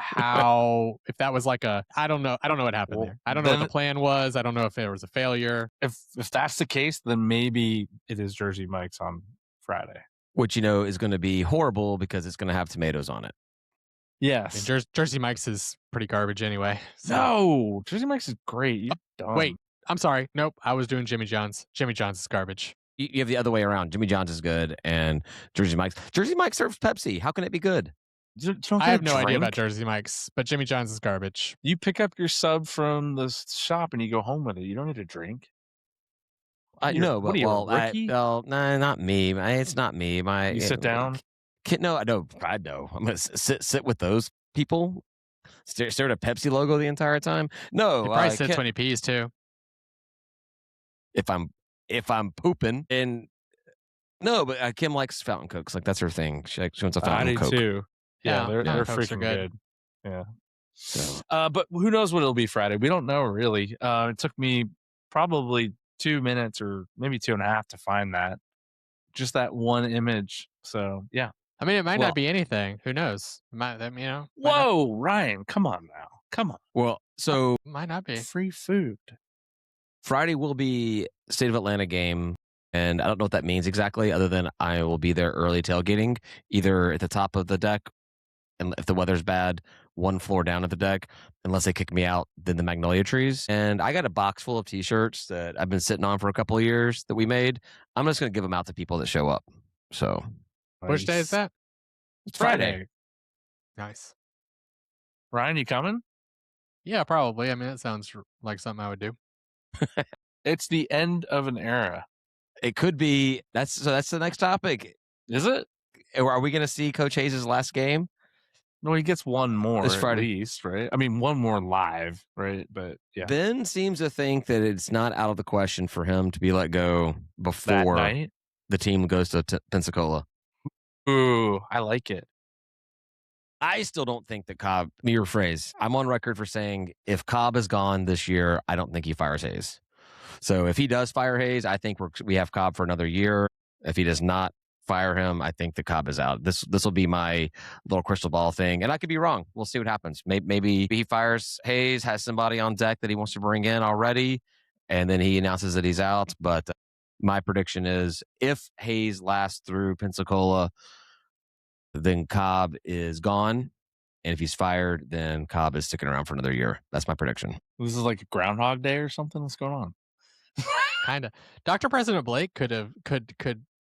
if that was like I don't know what happened there. I don't know what the plan was. I don't know if it was a failure. If that's the case, then maybe it is Jersey Mike's on Friday. Which, is going to be horrible because it's going to have tomatoes on it. Yes. I mean, Jersey Mike's is pretty garbage anyway. So. No, Jersey Mike's is great. You're dumb. Wait, I'm sorry. Nope, I was doing Jimmy John's. Jimmy John's is garbage. You have the other way around. Jimmy John's is good, and Jersey Mike's. Jersey Mike's serves Pepsi. How can it be good? I have no idea about Jersey Mike's, but Jimmy John's is garbage. You pick up your sub from the shop and you go home with it. You don't need a drink. No, but not me. It's not me. You sit down. No, I know. I'm gonna sit with those people. Stare at a Pepsi logo the entire time. No, the price sits when he pees too. If I'm pooping, and no, but Kim likes fountain cokes. Like that's her thing. She wants a fountain coke. I do too. Yeah, they're freaking good. Yeah. So. But who knows what it'll be Friday? We don't know really. It took me probably 2 minutes or maybe 2.5 to find that. Just that one image. So yeah. I mean, it might not be anything. Who knows? Whoa, Ryan! Come on now. Come on. Well, so might not be free food. Friday will be State of Atlanta game, and I don't know what that means exactly, other than I will be there early tailgating, either at the top of the deck, and if the weather's bad, 1 floor down at the deck, unless they kick me out, then the magnolia trees. And I got a box full of T-shirts that I've been sitting on for a couple of years that we made. I'm just going to give them out to people that show up. So, which day is that? It's Friday. Nice. Ryan, you coming? Yeah, probably. I mean, it sounds like something I would do. It's the end of an era. It could be. That's the next topic. Is it? Are we going to see Coach Hayes' last game? No, he gets one more this at Friday. Least, right? I mean, one more live, right? But yeah. Ben seems to think that it's not out of the question for him to be let go before the team goes to Pensacola. Ooh, I like it. I still don't think that Cobb, let me rephrase, I'm on record for saying if Cobb is gone this year, I don't think he fires Hayes. So if he does fire Hayes, I think we have Cobb for another year. If he does not fire him, I think the Cobb is out. This will be my little crystal ball thing, and I could be wrong. We'll see what happens. Maybe he fires Hayes, has somebody on deck that he wants to bring in already, and then he announces that he's out. But my prediction is if Hayes lasts through Pensacola, then Cobb is gone. And if he's fired, then Cobb is sticking around for another year. That's my prediction. This is like a Groundhog Day or something. What's going on? Kind of. Dr. President Blake could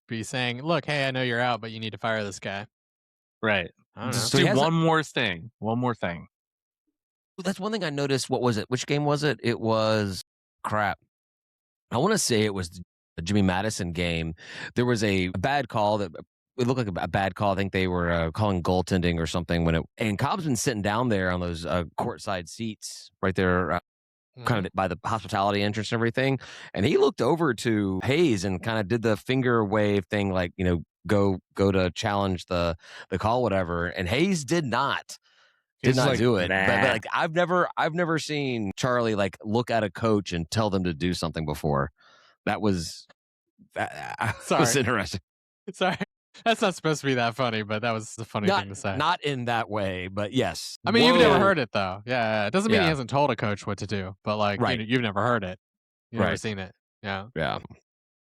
be saying, "Look, hey, I know you're out, but you need to fire this guy." Right. I don't know. Just So he do has one more thing. One more thing. That's one thing I noticed. What was it? Which game was it? It was crap. I want to say it was the Jimmy Madison game. There was a bad call that it looked like a bad call. I think they were calling goaltending or something and Cobb's been sitting down there on those courtside seats right there, kind of by the hospitality entrance and everything. And he looked over to Hayes and kind of did the finger wave thing, like, go to challenge the call, whatever. And Hayes did not do it. Nah. But like I've never seen Charlie like look at a coach and tell them to do something before. That was interesting. Sorry. That's not supposed to be that funny, but that was a funny thing to say. Not in that way, but yes. I mean, you've never heard it though. Yeah, it doesn't mean he hasn't told a coach what to do, but like, right. you've never heard it. You've never Right. seen it. Yeah. Yeah.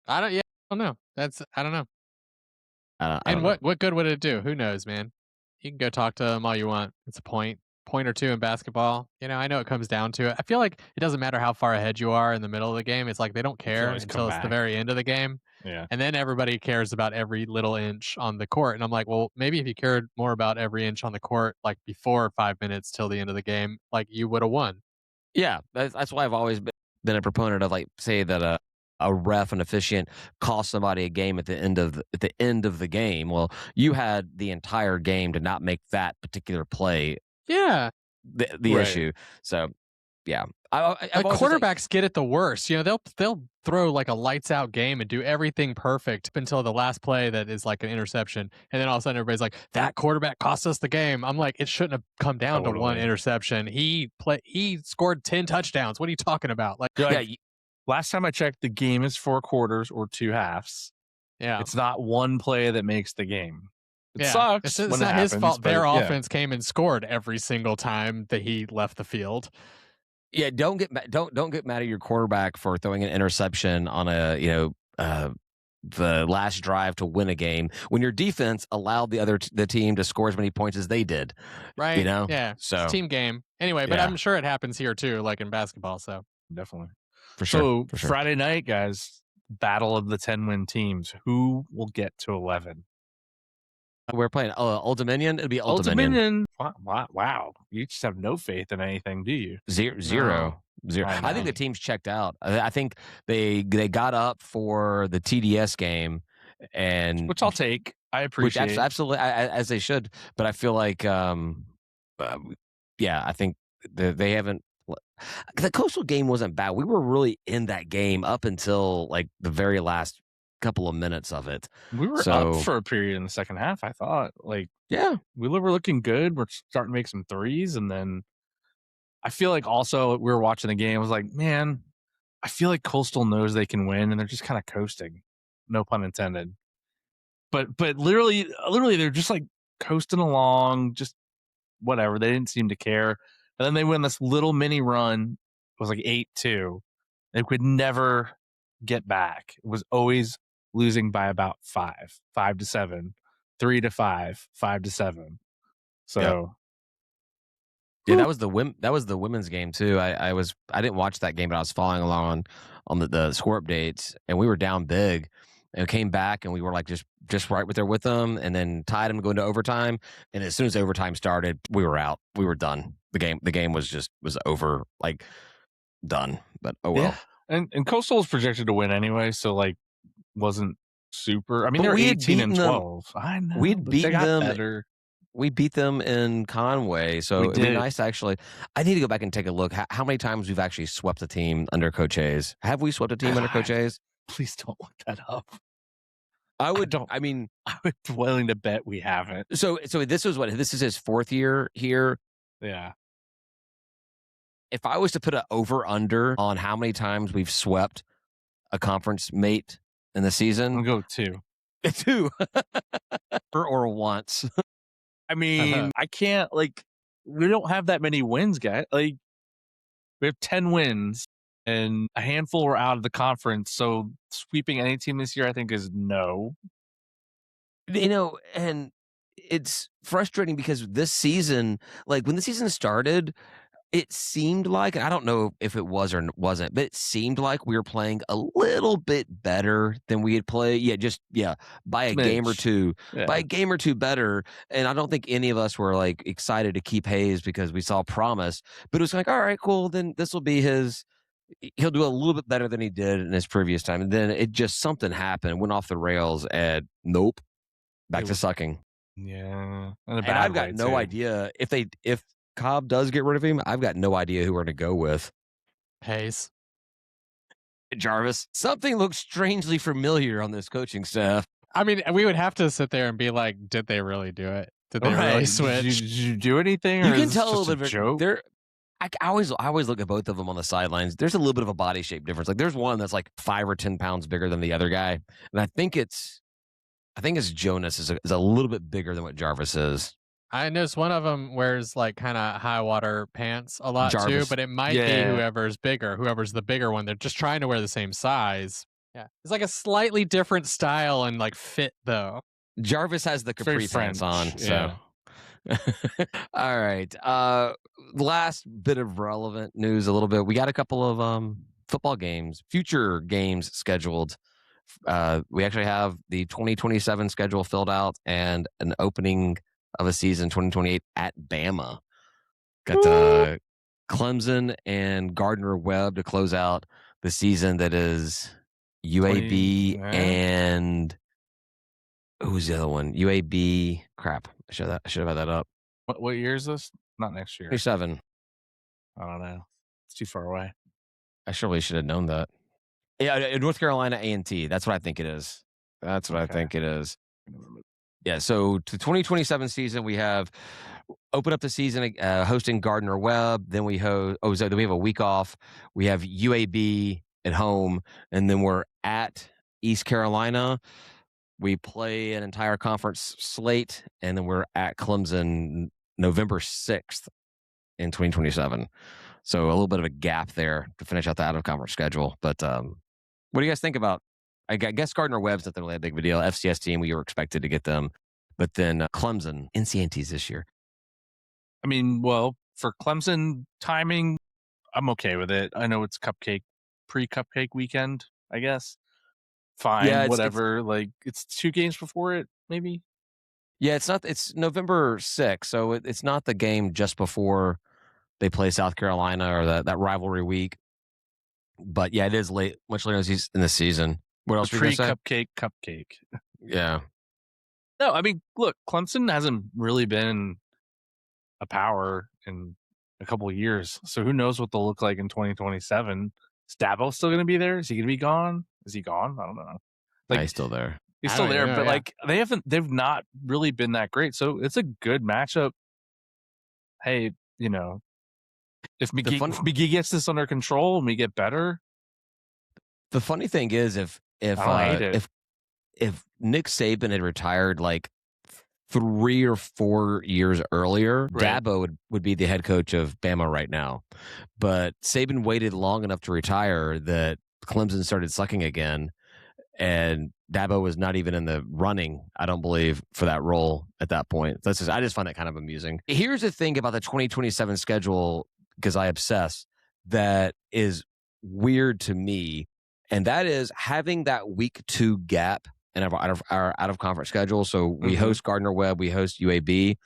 I don't know. I don't know. I And don't know. what good would it do? Who knows, man? You can go talk to them all you want. It's a point or two in basketball. I know it comes down to it. I feel like it doesn't matter how far ahead you are in the middle of the game. It's like they don't care until it's the very end of the game. Yeah. And then everybody cares about every little inch on the court. And I'm like, well, maybe if you cared more about every inch on the court, like before 5 minutes till the end of the game, like you would have won. Yeah, that's why I've always been a proponent of, like, say that a ref, an officiant, cost somebody a game at the end of the game. Well, you had the entire game to not make that particular play. Yeah, the issue. So, yeah, quarterbacks get it the worst. They'll throw like a lights out game and do everything perfect up until the last play that is like an interception, and then all of a sudden everybody's like, "That quarterback cost us the game." I'm like, it shouldn't have come down to one interception. He scored 10 touchdowns. What are you talking about? Like, last time I checked, the game is 4 quarters or 2 halves. Yeah, it's not one play that makes the game. It sucks. It's not his fault. Their offense came and scored every single time that he left the field. Yeah, don't get mad at your quarterback for throwing an interception on the last drive to win a game when your defense allowed the team to score as many points as they did. Right. Yeah. So it's a team game anyway, but I'm sure it happens here too, like in basketball. So definitely, for sure. So Friday night, guys, battle of the 10-win teams. Who will get to 11? We're playing Old Dominion. It'll be Old Dominion. Wow. You just have no faith in anything, do you? Zero. I think the team's checked out. I think they got up for the TDS game, and which I'll take. I appreciate which absolutely as they should. But I feel like, I think they haven't. The Coastal game wasn't bad. We were really in that game up until like the very last couple of minutes of it. We were up for a period in the second half, I thought. Like, we were looking good. We're starting to make some threes, and then I feel like also we were watching the game. I was like, man, I feel like Coastal knows they can win, and they're just kind of coasting. No pun intended. But literally they're just like coasting along, just whatever. They didn't seem to care. And then they win this little mini run. It was like 8-2. They could never get back. It was always losing by about 5-7, 3-5, 5-7. So that was the women's game too. I didn't watch that game, but I was following along on the score updates, and we were down big and came back, and we were like just right there with them, and then tied them going to overtime. And as soon as overtime started, we were out. We were done. The game was over, like done. But oh well. Yeah. And Coastal was projected to win anyway, so like wasn't super. I mean, they were 18-12. I know. We'd beaten them. Better. We beat them in Conway, so it'd be nice to actually. I need to go back and take a look. How many times we've actually swept a team under Coach Hayes? Have we swept a team under Coach Hayes? Please don't look that up. I would be willing to bet we haven't. So this is his 4th year here. Yeah. If I was to put an over/under on how many times we've swept a conference mate in the season, I'll go 2. 2 or once. I mean, I can't, like, we don't have that many wins, guys. Like, we have 10 wins, and a handful were out of the conference. So sweeping any team this year, I think, is no. And it's frustrating because this season, like when the season started, it seemed like, and I don't know if it was or wasn't, but it seemed like we were playing a little bit better than we had played. By a game or two, better. And I don't think any of us were like excited to keep Hayes because we saw promise. But it was like, all right, cool. Then this will be he'll do a little bit better than he did in his previous time. And then it just something happened, went off the rails, and nope, back to sucking. Yeah, and I've got no idea if Cobb does get rid of him. I've got no idea who we're going to go with. Hayes. Jarvis. Something looks strangely familiar on this coaching staff. I mean, we would have to sit there and be like, did they really do it? Did they really switch? Did you do anything? You or can is tell a this little just bit. Joke? I always look at both of them on the sidelines. There's a little bit of a body shape difference. Like there's one that's like 5 or 10 pounds bigger than the other guy, and I think it's Jonas is a little bit bigger than what Jarvis is. I noticed one of them wears like kind of high water pants a lot too, but it might be whoever's bigger, whoever's the bigger one. They're just trying to wear the same size. Yeah, it's like a slightly different style and like fit though. Jarvis has the capri pants on, so. All right. Last bit of relevant news a little bit. We got a couple of football games, future games scheduled. We actually have the 2027 schedule filled out and an opening of a season 2028 at Bama. Got Clemson and Gardner-Webb to close out the season. That is UAB and who's the other one? UAB. Crap. I should have had that up. What year is this? Not next year. 27. I don't know. It's too far away. I surely should have known that. Yeah, North Carolina A&T. That's what I think it is. I think it is. Yeah, so to 2027 season, we have open up the season hosting Gardner-Webb. Then we then we have a week off. We have UAB at home, and then we're at East Carolina. We play an entire conference slate, and then we're at Clemson November 6th in 2027. So a little bit of a gap there to finish out the out-of-conference schedule. But what do you guys think about, I guess Gardner-Webb's not really a big deal. FCS team, we were expected to get them. But then Clemson, NCNTs this year. I mean, well, for Clemson timing, I'm okay with it. I know it's pre-cupcake weekend, I guess. Fine, whatever. It's 2 games before it, maybe? Yeah, it's November 6th, so it's not the game just before they play South Carolina or that rivalry week. But yeah, it is much later in the season. What else were you going to say? Cupcake. Yeah. No, I mean, look, Clemson hasn't really been a power in a couple of years. So who knows what they'll look like in 2027. Is Dabo still going to be there? Is he going to be gone? Is he gone? I don't know. He's still there. He's still there, but they've not really been that great. So it's a good matchup. Hey, if McGee gets this under control and we get better. The funny thing is if Nick Saban had retired like 3 or 4 years earlier, right, Dabo would be the head coach of Bama right now. But Saban waited long enough to retire that Clemson started sucking again, and Dabo was not even in the running, I don't believe, for that role at that point. I just find that kind of amusing. Here's the thing about the 2027 schedule, because I obsess, that is weird to me, and that is having that week 2 gap in our out-of-conference schedule. So we host Gardner-Webb, we host UAB.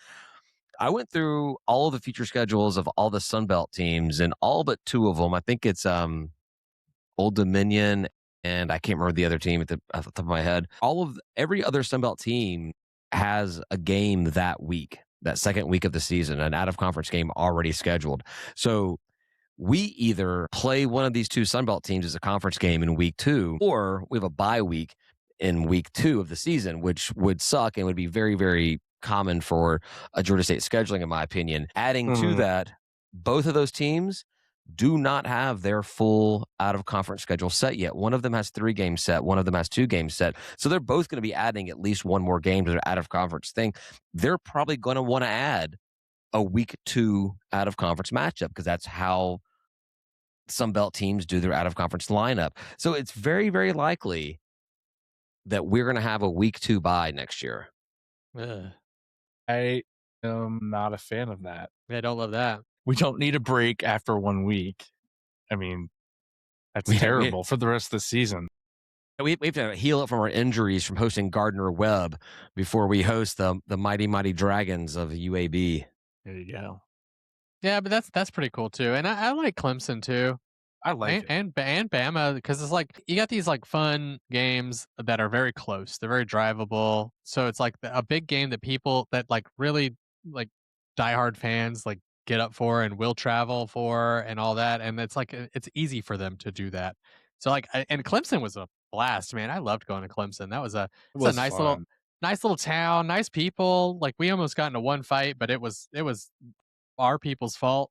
I went through all of the future schedules of all the Sun Belt teams, and all but 2 of them, I think it's Old Dominion, and I can't remember the other team at the top of my head. Every other Sun Belt team has a game that week, that second week of the season, an out-of-conference game already scheduled. So we either play one of these 2 Sun Belt teams as a conference game in week 2, or we have a bye week in week 2 of the season, which would suck and would be very, very common for a Georgia State scheduling, in my opinion. Adding to that, both of those teams do not have their full out-of-conference schedule set yet. One of them has 3 games set. One of them has 2 games set. So they're both going to be adding at least one more game to their out-of-conference thing. They're probably going to want to add a week 2 out-of-conference matchup, because that's how Sun Belt teams do their out of conference lineup. So it's very, very likely that we're going to have a week 2 bye next year. Ugh. I am not a fan of that. Yeah, I don't love that. We don't need a break after 1 week. I mean, that's terrible for the rest of the season. We have to heal up from our injuries from hosting Gardner Webb before we host the mighty, mighty Dragons of UAB. There you go. Yeah, but that's pretty cool too. And I like Clemson too. I like it. And Bama, because it's like you got these like fun games that are very close. They're very drivable. So it's like a big game that people that like really like diehard fans like get up for and will travel for and all that. And it's like it's easy for them to do that. So like and Clemson was a blast, man. I loved going to Clemson. That was It it's a was nice fun. little town, nice people. Like we almost got into one fight, but it was our people's fault.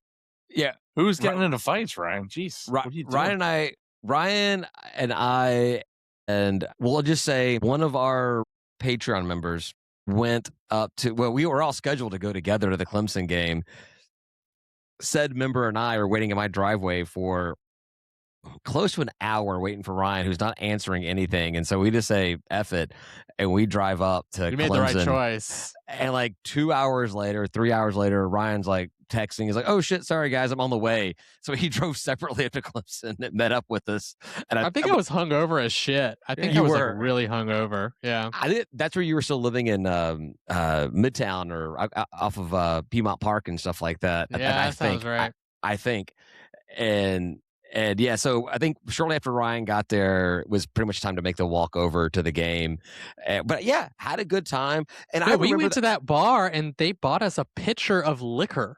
Yeah. Who's getting into fights, Ryan? Jeez. What are you doing? Ryan and I, and we'll just say one of our Patreon members went up to, well, we were all scheduled to go together to the Clemson game. Said member and I were waiting in my driveway for close to an hour waiting for Ryan, who's not answering anything. And so we just say, F it. And we drive up to You Clemson. made the right choice. And like 2 hours later, 3 hours later, Ryan's like texting. He's like, oh shit, sorry guys, I'm on the way. So he drove separately up to Clemson and met up with us. And I think I was hungover as shit. I think I was like really hungover. Yeah. That's where you were still living in Midtown or off of Piedmont Park and stuff like that. Yeah, that sounds right. I think. And yeah, so I think shortly after Ryan got there, it was pretty much time to make the walk over to the game. But yeah, had a good time. And we went to that bar and they bought us a pitcher of liquor.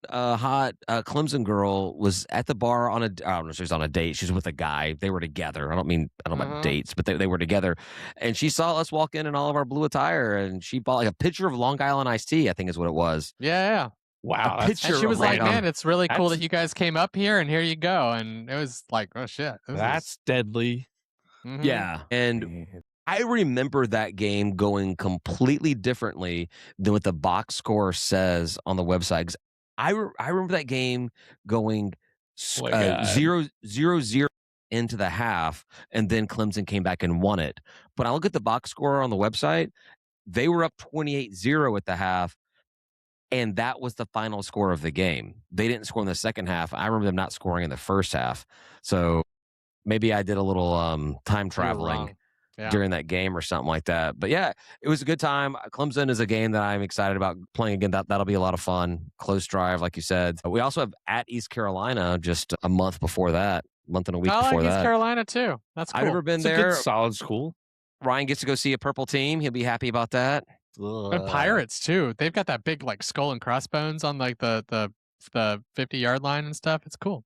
A hot Clemson girl was at the bar on I don't know if she was on a date. She was with a guy. They were together. I don't know about dates, but they were together. And she saw us walk in all of our blue attire, and she bought like a pitcher of Long Island iced tea, I think is what it was. Yeah. Wow. And she was like, man, it's really cool that you guys came up here, and here you go. And it was like, oh shit. That's deadly. Mm-hmm. Yeah. And I remember that game going completely differently than what the box score says on the website. 'Cause I remember that game going 0-0 into the half, and then Clemson came back and won it. But I look at the box score on the website, they were up 28-0 at the half, and that was the final score of the game. They didn't score in the second half. I remember them not scoring in the first half. So maybe I did a little time traveling during that game or something like that. But yeah, it was a good time. Clemson is a game that I'm excited about playing again. That'll be a lot of fun. Close drive, like you said. We also have at East Carolina just a month before that, month and a week before that. East Carolina too. That's cool. I've never been It's there. A good, solid school. Ryan gets to go see a purple team. He'll be happy about that. And Pirates too. They've got that big like skull and crossbones on like the 50-yard line and stuff. It's cool.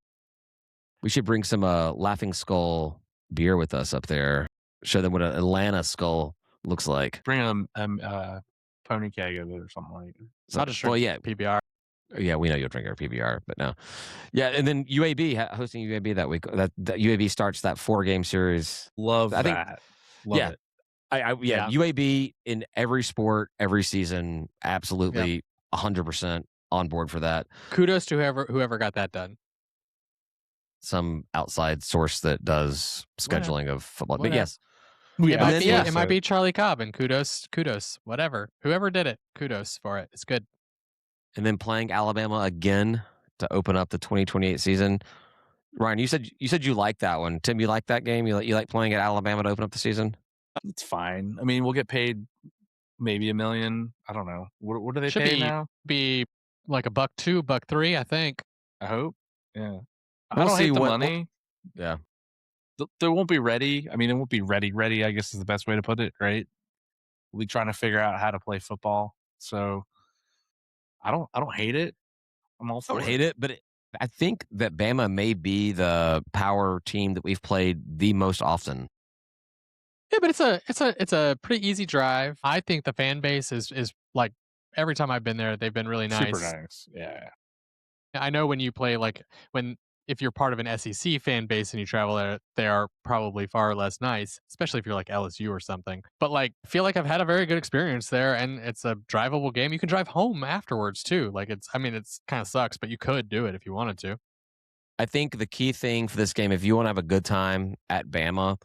We should bring some Laughing Skull beer with us up there. Show them what an Atlanta skull looks like. Bring them pony keg of it or something like it. So, I'll just drink PBR. Yeah, we know you'll drink our PBR, but no. Yeah, and then UAB hosting UAB that week. That UAB starts that 4-game series. Love that. Love it. Yeah, UAB in every sport, every season, absolutely 100% on board for that. Kudos to whoever got that done. Some outside source that does scheduling of football. But yes. It might be Charlie Cobb, and kudos, whatever. Whoever did it, kudos for it. It's good. And then playing Alabama again to open up the 2028 season. Ryan, you said you liked that one. Tim, you like that game? You like playing at Alabama to open up the season? It's fine. I mean, we'll get paid maybe $1 million. I don't know. What do they pay now? Be like $1.2, $1.3, I think. I hope. Yeah. We'll I don't see hate the money. Yeah. They won't be ready. I mean, it won't be ready, I guess is the best way to put it, right? We'll be trying to figure out how to play football. So I don't hate it. I'm all for it. I don't hate it, but I think that Bama may be the power team that we've played the most often. Yeah, but it's a pretty easy drive. I think the fan base is like every time I've been there, they've been really nice. Super nice. Yeah. I know when you play if you're part of an SEC fan base and you travel there, they are probably far less nice, especially if you're like LSU or something. But like, I feel like I've had a very good experience there, and it's a drivable game. You can drive home afterwards too. Like it's kind of sucks, but you could do it if you wanted to. I think the key thing for this game, if you want to have a good time at Bama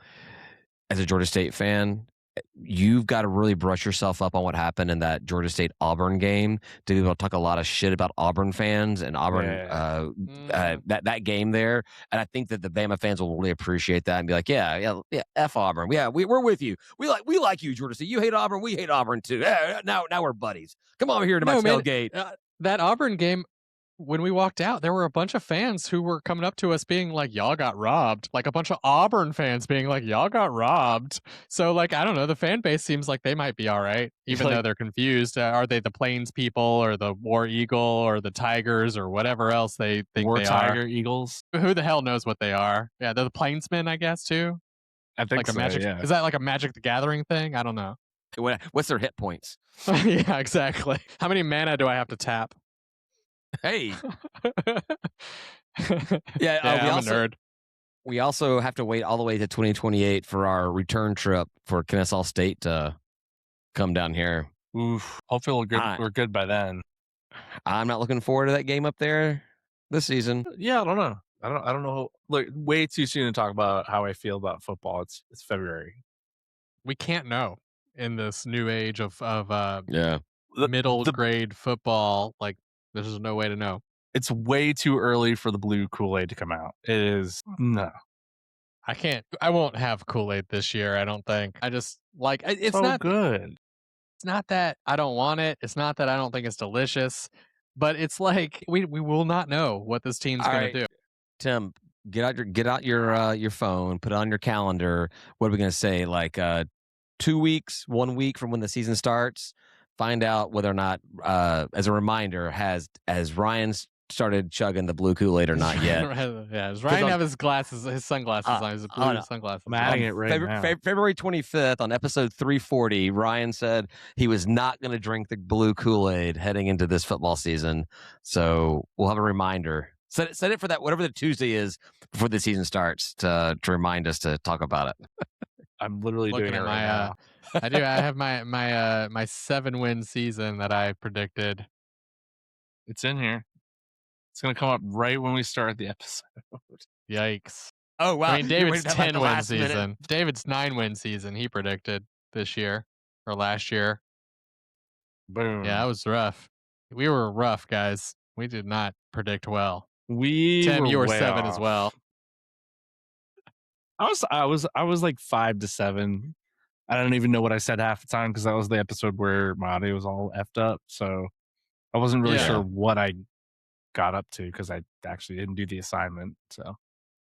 as a Georgia State fan, you've got to really brush yourself up on what happened in that Georgia State Auburn game to be able to talk a lot of shit about Auburn fans and Auburn that game there. And I think that the Bama fans will really appreciate that and be like, yeah, F Auburn. Yeah, we're with you. We like you, Georgia State. You hate Auburn, we hate Auburn too. Yeah, now we're buddies. Come over here to my tailgate. That Auburn game, when we walked out, there were a bunch of fans who were coming up to us being like, y'all got robbed. Like a bunch of Auburn fans being like, y'all got robbed. So, like, I don't know. The fan base seems like they might be all right, even though they're confused. Are they the Plains people or the War Eagle or the Tigers or whatever else they think War they Tiger are? Eagles. Who the hell knows what they are? Yeah, they're the Plainsmen, I guess, too. I think like so, a magic. yeah. Is that like a Magic the Gathering thing? I don't know. What's their hit points? Yeah, exactly. How many mana do I have to tap? Hey. Yeah, I'm a nerd. We also have to wait all the way to 2028 for our return trip for Kennesaw State to come down here. Oof. Hopefully we're good by then. I'm not looking forward to that game up there this season. Yeah, I don't know. I don't know. Look, way too soon to talk about how I feel about football. It's February. We can't know in this new age of middle grade football. Like, there's no way to know. It's way too early for the blue Kool-Aid to come out. It is. No. I won't have Kool-Aid this year, I don't think. I just, like, it's so not good. It's not that I don't want it. It's not that I don't think it's delicious. But it's like, we will not know what this team's going to do. Tim, get out your phone, put it on your calendar. What are we going to say? Like 2 weeks, 1 week from when the season starts. Find out whether or not, as a reminder, has Ryan started chugging the blue Kool-Aid or not yet. Yeah, does Ryan have his sunglasses on? His blue sunglasses. I'm adding it right now. February 25th on episode 340, Ryan said he was not going to drink the blue Kool-Aid heading into this football season. So we'll have a reminder. Set it for that, whatever the Tuesday is before the season starts, to remind us to talk about it. I'm literally doing it right now. I do. I have my 7-win season that I predicted. It's in here. It's going to come up right when we start the episode. Yikes. Oh, wow. I mean, David's 10-win season. David's 9-win season he predicted this year or last year. Boom. Yeah, that was rough. We were rough, guys. We did not predict well. Tim, you were 7 off. as well. I was like 5-7. I don't even know what I said half the time because that was the episode where my audio was all effed up. So I wasn't really sure what I got up to because I actually didn't do the assignment. So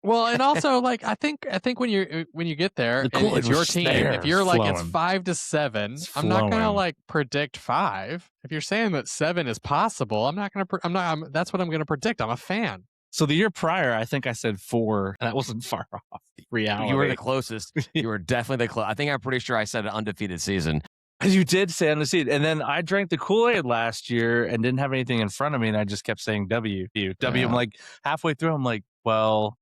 well, and also like I think when you get there and it's your team, if you're like it's 5-7, I'm not gonna like predict 5. If you're saying that 7 is possible, that's what I'm gonna predict. I'm a fan. So the year prior, I think I said 4, and that wasn't far off reality. You were the closest. You were definitely the closest. I think I'm pretty sure I said an undefeated season. You did say undefeated. And then I drank the Kool-Aid last year and didn't have anything in front of me, and I just kept saying W. I'm like, halfway through, I'm like, well,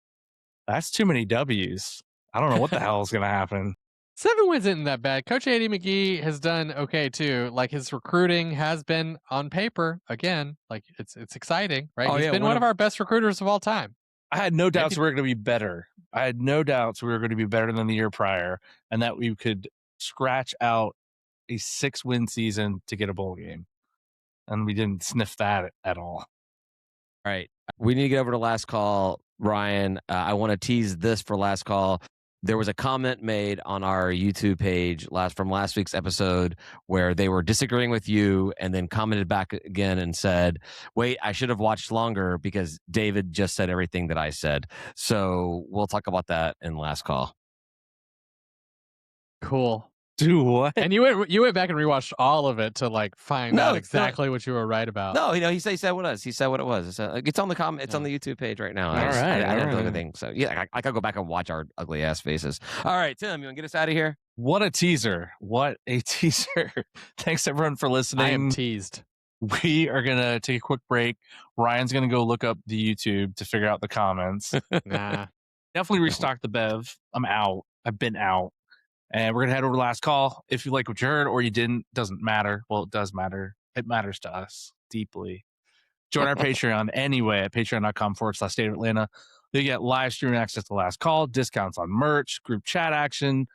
that's too many W's. I don't know what the hell is going to happen. 7 wins isn't that bad. Coach Eddie McGee has done okay too. Like his recruiting has been on paper again. Like it's exciting, right? He's been one of our best recruiters of all time. I had no doubts we were going to be better. I had no doubts we were going to be better than the year prior, and that we could scratch out a 6-win season to get a bowl game, and we didn't sniff that at all. All right, we need to get over to last call, Ryan. I want to tease this for last call. There was a comment made on our YouTube page from last week's episode where they were disagreeing with you and then commented back again and said, wait, I should have watched longer because David just said everything that I said. So we'll talk about that in last call. Cool. Do what? And you went back and rewatched all of it to like find out exactly what you were right about. No, he said what it was. He said what it was. It's on the comment. It's on the YouTube page right now. All right. I didn't do anything. So yeah, I could go back and watch our ugly ass faces. All right, Tim, you want to get us out of here? What a teaser! What a teaser! Thanks everyone for listening. I am teased. We are gonna take a quick break. Ryan's gonna go look up the YouTube to figure out the comments. Nah, definitely restock the Bev. I'm out. I've been out. And we're going to head over to last call. If you like what you heard or you didn't, doesn't matter. Well, it does matter. It matters to us deeply. Join our Patreon anyway at patreon.com/State of Atlanta. They get live streaming access to Last Call, discounts on merch, group chat action,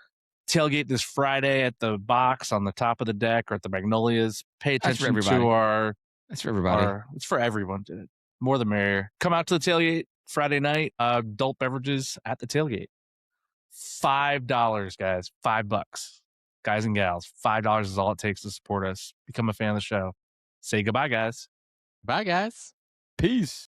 tailgate this Friday at the box on the top of the deck or at the Magnolias. Pay That's for attention everybody. to our. That's for everybody. It's for everyone. More the merrier. Come out to the tailgate Friday night. Adult beverages at the tailgate. $5, guys. $5. Guys and gals. $5 is all it takes to support us. Become a fan of the show. Say goodbye, guys. Bye, guys. Peace.